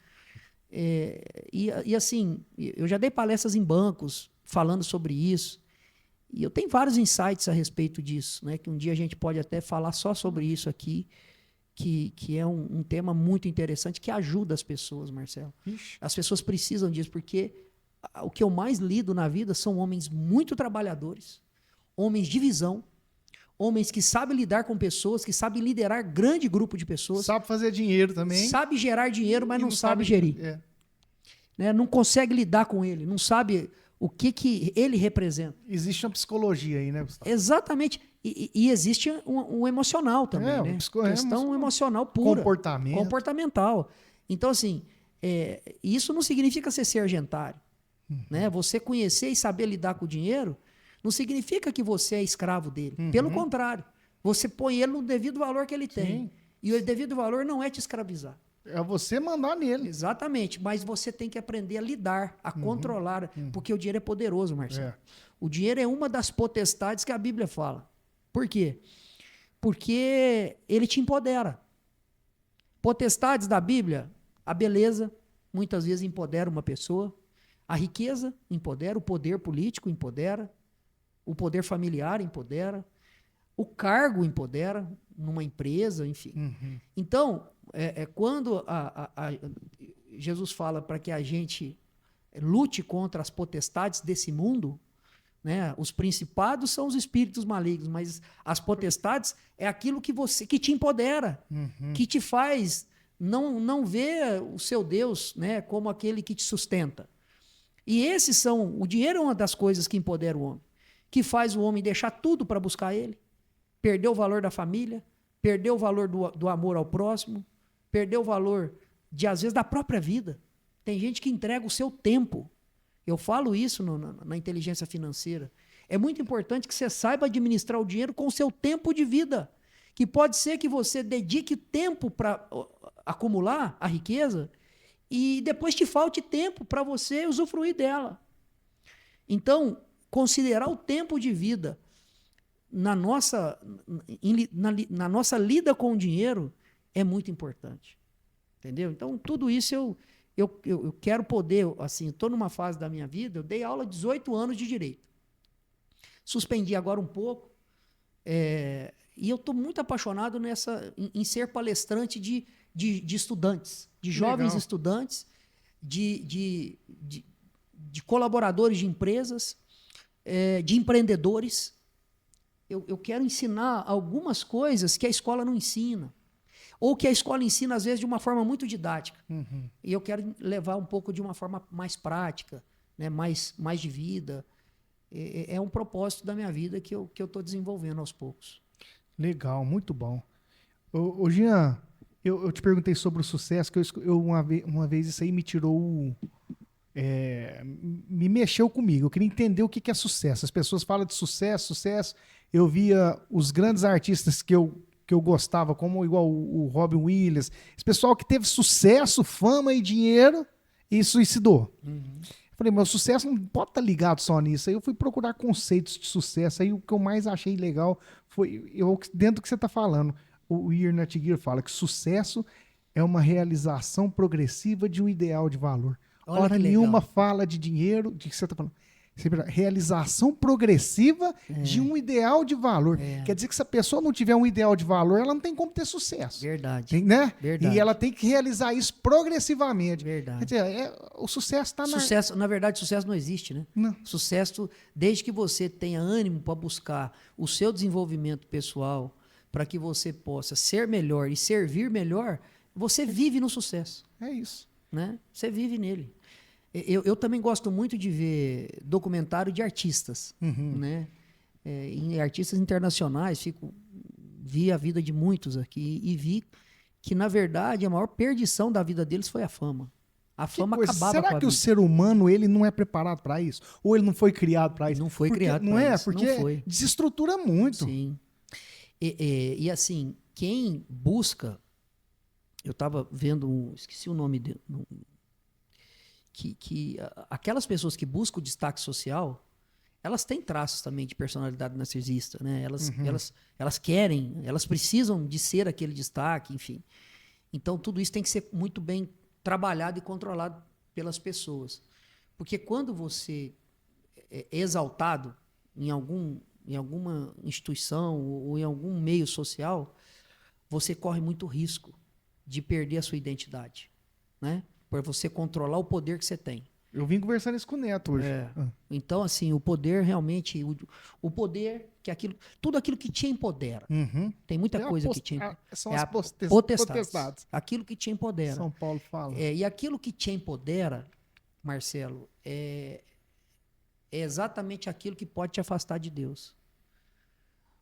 E assim, eu já dei palestras em bancos falando sobre isso. E eu tenho vários insights a respeito disso, né? Que um dia a gente pode até falar só sobre isso aqui, que é um tema muito interessante, que ajuda as pessoas, Marcelo. Ixi. As pessoas precisam disso, porque o que eu mais lido na vida são homens muito trabalhadores, homens de visão, homens que sabem lidar com pessoas, que sabem liderar grande grupo de pessoas. Sabe fazer dinheiro também. Sabe gerar dinheiro, mas não sabe gerir. É. Né? Não consegue lidar com ele, não sabe o que ele representa. Existe uma psicologia aí, né, Gustavo? Exatamente. E existe um emocional também, né? Questão emocional pura. Comportamental. Então, assim, isso não significa você ser argentário. Né? Você conhecer e saber lidar com o dinheiro não significa que você é escravo dele. Pelo contrário, você põe ele no devido valor que ele tem. Sim. E o devido valor não é te escravizar. É você mandar nele. Exatamente, mas você tem que aprender a lidar, a controlar, porque o dinheiro é poderoso, Marcelo. O dinheiro é uma das potestades que a Bíblia fala. Por quê? porque ele te empodera. Potestades da Bíblia, a beleza muitas vezes empodera uma pessoa, a riqueza empodera, o poder político empodera, o poder familiar empodera, o cargo empodera numa empresa, enfim. Então, quando Jesus fala para que a gente lute contra as potestades desse mundo, né? Os principados são os espíritos malignos, mas as potestades é aquilo que te empodera, que te faz não ver o seu Deus, né, como aquele que te sustenta. E o dinheiro é uma das coisas que empodera o homem, que faz o homem deixar tudo para buscar ele, perder o valor da família, perder o valor do amor ao próximo, perder o valor às vezes da própria vida. Tem gente que entrega o seu tempo. Eu falo isso na inteligência financeira. É muito importante que você saiba administrar o dinheiro com o seu tempo de vida. Que pode ser que você dedique tempo para acumular a riqueza e depois te falte tempo para você usufruir dela. Então, considerar o tempo de vida na nossa lida com o dinheiro é muito importante. Entendeu? Então, tudo isso eu quero poder, assim, estou numa fase da minha vida, eu dei aula 18 anos de direito. Suspendi agora um pouco, e eu estou muito apaixonado em ser palestrante de estudantes, de jovens Legal. estudantes, de colaboradores de empresas, de empreendedores. Eu quero ensinar algumas coisas que a escola não ensina. Ou que a escola ensina, às vezes, de uma forma muito didática. E eu quero levar um pouco de uma forma mais prática, né? mais de vida. É um propósito da minha vida que eu estou desenvolvendo aos poucos. Legal, muito bom. Ô Jean, eu te perguntei sobre o sucesso, que uma vez isso aí me tirou... me mexeu comigo. Eu queria entender o que é sucesso. As pessoas falam de sucesso. Eu via os grandes artistas que eu gostava, como igual o Robin Williams, esse pessoal que teve sucesso, fama e dinheiro e suicidou. Eu falei, mas o sucesso não pode estar ligado só nisso. Aí eu fui procurar conceitos de sucesso. Aí o que eu mais achei legal foi, dentro do que você está falando, o Ernest Aguirre fala que sucesso é uma realização progressiva de um ideal de valor. Olha Hora que nenhuma legal. fala de dinheiro, de que você está falando. Realização progressiva de um ideal de valor. Quer dizer que se a pessoa não tiver um ideal de valor, ela não tem como ter sucesso. Verdade. Né? Verdade. E ela tem que realizar isso progressivamente. Verdade. Quer dizer, o sucesso está Na verdade, sucesso não existe, né? Não. Sucesso, desde que você tenha ânimo para buscar o seu desenvolvimento pessoal, para que você possa ser melhor e servir melhor, você vive no sucesso. É isso. Né? Você vive nele. Eu também gosto muito de ver documentário de artistas, né? Em artistas internacionais, vi a vida de muitos aqui e vi que, na verdade, a maior perdição da vida deles foi a fama. A fama acabava com a Será que vida. o ser humano ele não é preparado para isso? Ou ele não foi criado para isso? Não foi criado não pra é? isso, Porque não foi. desestrutura muito. Sim. E assim, quem busca... Eu estava vendo, esqueci o nome dele, aquelas pessoas que buscam o destaque social, elas têm traços também de personalidade narcisista, né? Elas querem, elas precisam de ser aquele destaque, enfim. Então, tudo isso tem que ser muito bem trabalhado e controlado pelas pessoas. Porque quando você é exaltado em alguma instituição ou em algum meio social, você corre muito risco de perder a sua identidade, né? Para você controlar o poder que você tem. Eu vim conversando isso com o Neto hoje. Então, assim, o poder realmente, o poder, tudo aquilo que te empodera. Tem muita coisa que te empodera. São as potestades. Aquilo que te empodera. São Paulo fala. E aquilo que te empodera, Marcelo, é exatamente aquilo que pode te afastar de Deus.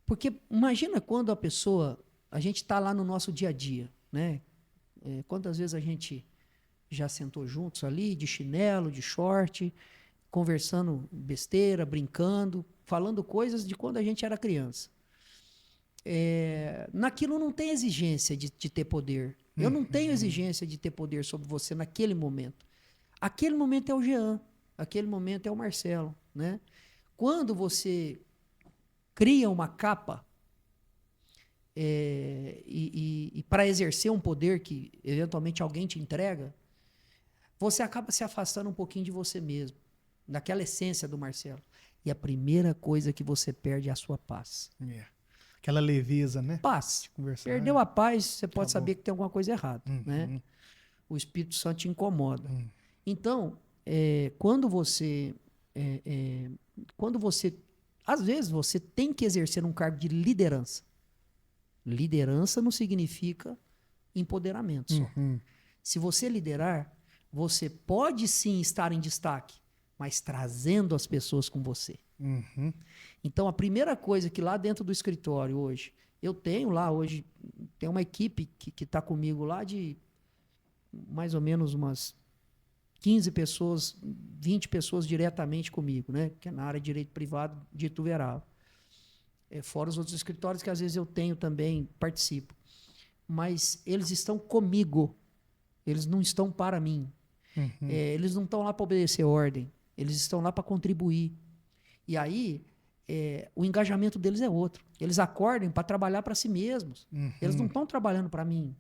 Porque imagina quando a gente está lá no nosso dia a dia, né? Quantas vezes a gente já sentou juntos ali, de chinelo, de short, conversando besteira, brincando, falando coisas de quando a gente era criança. Naquilo não tem exigência de ter poder. Eu não tenho exigência de ter poder sobre você naquele momento. Aquele momento é o Jean, aquele momento é o Marcelo, né? Quando você cria uma capa e para exercer um poder que eventualmente alguém te entrega, você acaba se afastando um pouquinho de você mesmo, daquela essência do Marcelo. E a primeira coisa que você perde é a sua paz. É. Aquela leveza, né? Paz. De conversar. Perdeu a paz, você pode Acabou. saber que tem alguma coisa errada, né? Uhum. O Espírito Santo te incomoda. Então, quando você às vezes você tem que exercer um cargo de liderança. Liderança não significa empoderamento só. Uhum. Se você liderar, você pode sim estar em destaque, mas trazendo as pessoas com você. Uhum. Então, a primeira coisa que lá dentro do escritório hoje, eu tenho lá hoje, tem uma equipe que está comigo lá de mais ou menos umas 15 pessoas, 20 pessoas diretamente comigo, né? Que é na área de direito privado de Ituverava. Fora os outros escritórios que às vezes eu tenho também, participo. Mas eles estão comigo, eles não estão para mim. Uhum. Eles não estão lá para obedecer ordem, eles estão lá para contribuir. E aí, o engajamento deles é outro. Eles acordam para trabalhar para si mesmos. Uhum. Eles não estão trabalhando para mim.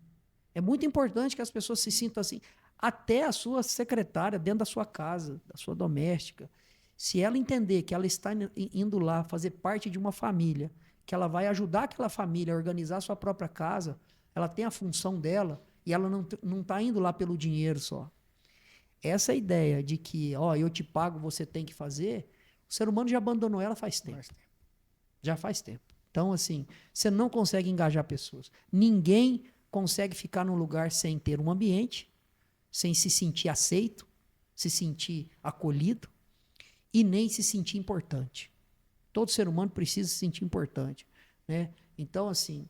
É muito importante que as pessoas se sintam assim. Até a sua secretária dentro da sua casa, da sua doméstica, se ela entender que ela está indo lá fazer parte de uma família, que ela vai ajudar aquela família a organizar a sua própria casa, ela tem a função dela e ela não está indo lá pelo dinheiro só. Essa ideia de que, ó, eu te pago, você tem que fazer, o ser humano já abandonou ela faz tempo. Já faz tempo. Então, assim, você não consegue engajar pessoas. Ninguém consegue ficar num lugar sem ter um ambiente, sem se sentir aceito, se sentir acolhido e nem se sentir importante. Todo ser humano precisa se sentir importante, né? Então, assim,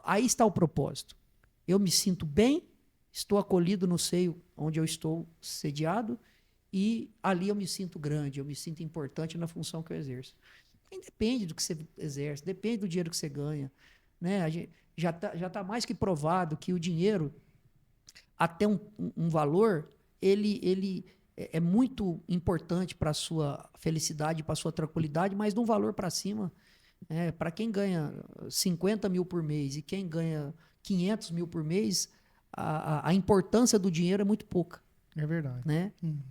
aí está o propósito. Eu me sinto bem, estou acolhido no seio onde eu estou sediado e ali eu me sinto grande, eu me sinto importante na função que eu exerço. Independe do que você exerce, depende do dinheiro que você ganha, né? Já tá mais que provado que o dinheiro, até um valor, ele é muito importante para a sua felicidade, para a sua tranquilidade, mas de um valor para cima, para quem ganha 50 mil por mês e quem ganha 500 mil por mês, a importância do dinheiro é muito pouca. É verdade. Né? Uhum.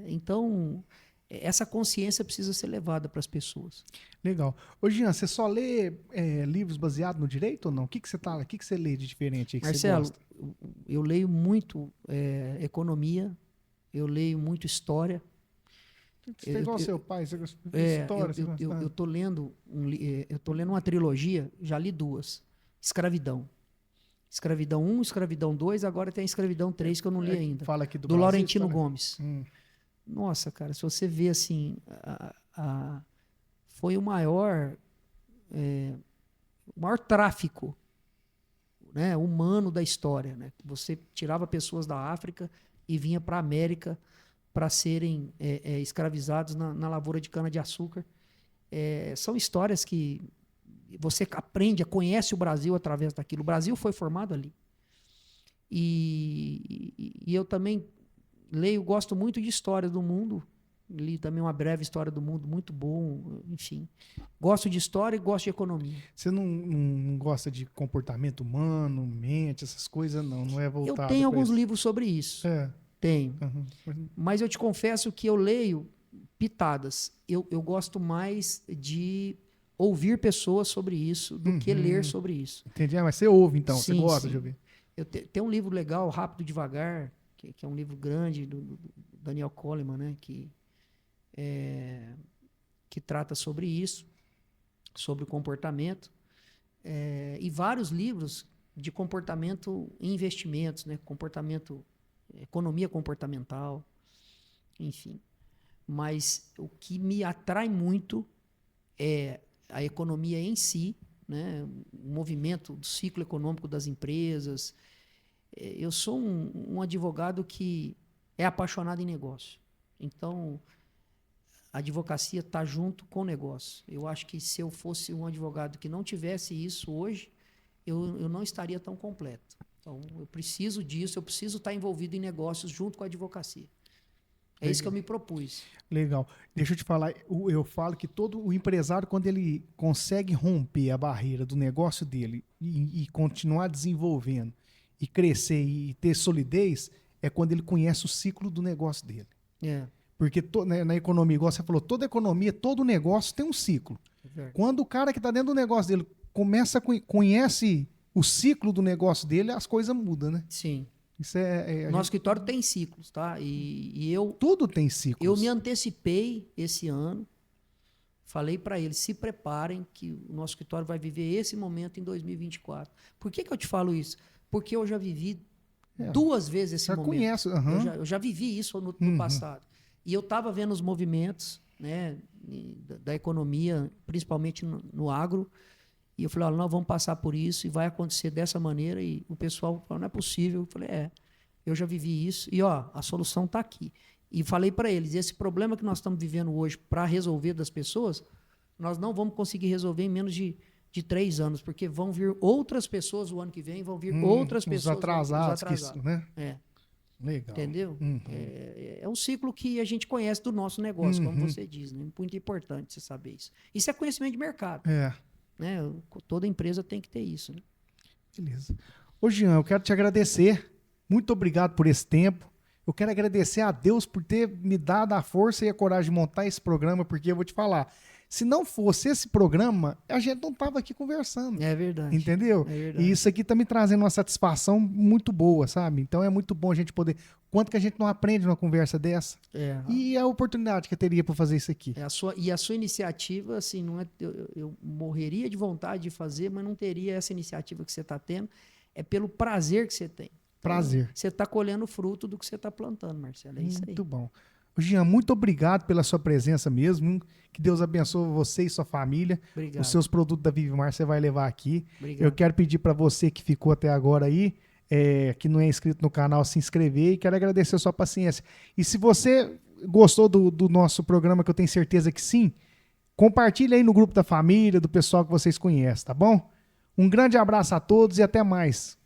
Então, essa consciência precisa ser levada para as pessoas. Legal. Ô, Jean, você só lê livros baseados no direito ou não? O que você lê de diferente aí que Marcelo, você gosta? eu leio muito economia, eu leio muito história. Você é igual seu pai, você gosta de É, história. Você gosta... eu tô lendo eu tô lendo uma trilogia, já li duas. Escravidão. Escravidão 1, Escravidão 2, agora tem a Escravidão 3 que eu não li ainda. Fala aqui do do Brasil, Laurentino história? Gomes. Nossa, cara, se você vê assim, foi o maior tráfico, né, humano da história, né? Você tirava pessoas da África e vinha para a América para serem escravizados na lavoura de cana-de-açúcar. São histórias que você aprende, conhece o Brasil através daquilo. O Brasil foi formado ali. E eu também gosto muito de história do mundo. Li também uma breve história do mundo, muito bom, enfim. Gosto de história e gosto de economia. Você não gosta de comportamento humano, mente, essas coisas, não? Não é voltado Eu tenho pra alguns isso? livros sobre isso. Tenho. Uhum. Mas eu te confesso que eu leio pitadas. Eu gosto mais de ouvir pessoas sobre isso do que ler sobre isso. Entendi. Mas você ouve, então. Você Sim, gosta sim. de ouvir. Tem um livro legal, Rápido e Devagar, que é um livro grande do Daniel Kahneman, né? Que trata sobre isso, sobre o comportamento. E vários livros de comportamento em investimentos, né? Economia comportamental, enfim. Mas o que me atrai muito é a economia em si, né? O movimento do ciclo econômico das empresas. Eu sou um advogado que é apaixonado em negócio. Então, a advocacia está junto com o negócio. Eu acho que se eu fosse um advogado que não tivesse isso hoje, eu não estaria tão completo. Então, eu preciso disso, eu preciso estar envolvido em negócios junto com a advocacia. É isso que eu me propus. Legal. Deixa eu te falar, eu falo que todo o empresário, quando ele consegue romper a barreira do negócio dele e continuar desenvolvendo, e crescer e ter solidez, é quando ele conhece o ciclo do negócio dele. É. Porque na economia, igual você falou, toda economia, todo negócio tem um ciclo. Quando o cara que está dentro do negócio dele conhece o ciclo do negócio dele, as coisas mudam, né? Sim. Isso Nosso escritório tem ciclos, tá? E eu... Tudo tem ciclos. Eu me antecipei esse ano, falei para eles, se preparem que o nosso escritório vai viver esse momento em 2024. Por que eu te falo isso? Porque eu já vivi 2 vezes esse momento. Conheço, Eu já vivi isso no passado. E eu estava vendo os movimentos, né, da economia, principalmente no agro, e eu falei, olha, nós vamos passar por isso e vai acontecer dessa maneira. E o pessoal falou, não é possível. Eu falei, eu já vivi isso e a solução está aqui. E falei para eles, esse problema que nós estamos vivendo hoje para resolver das pessoas, nós não vamos conseguir resolver em menos de 3 anos, porque vão vir outras pessoas o ano que vem, vão vir outras pessoas. Os atrasados. né? Legal. Entendeu? É um ciclo que a gente conhece do nosso negócio, como você diz, né? Muito importante você saber isso. Isso é conhecimento de mercado. Né? Toda empresa tem que ter isso. Né? Beleza. Ô, Jean, eu quero te agradecer. Muito obrigado por esse tempo. Eu quero agradecer a Deus por ter me dado a força e a coragem de montar esse programa, porque eu vou te falar, se não fosse esse programa, a gente não estava aqui conversando. É verdade. Entendeu? É verdade. E isso aqui está me trazendo uma satisfação muito boa, sabe? Então é muito bom a gente poder... Quanto que a gente não aprende numa conversa dessa? E a oportunidade que eu teria para fazer isso aqui. A sua iniciativa, assim, não é, eu morreria de vontade de fazer, mas não teria essa iniciativa que você está tendo. É pelo prazer que você tem. Prazer. Você está colhendo o fruto do que você está plantando, Marcelo. É isso aí. Muito bom. Jean, muito obrigado pela sua presença mesmo. Que Deus abençoe você e sua família. Obrigado. Os seus produtos da Vivimar você vai levar aqui. Obrigado. Eu quero pedir para você que ficou até agora aí, que não é inscrito no canal, se inscrever, e quero agradecer a sua paciência. E se você gostou do nosso programa, que eu tenho certeza que sim, compartilhe aí no grupo da família, do pessoal que vocês conhecem, tá bom? Um grande abraço a todos e até mais.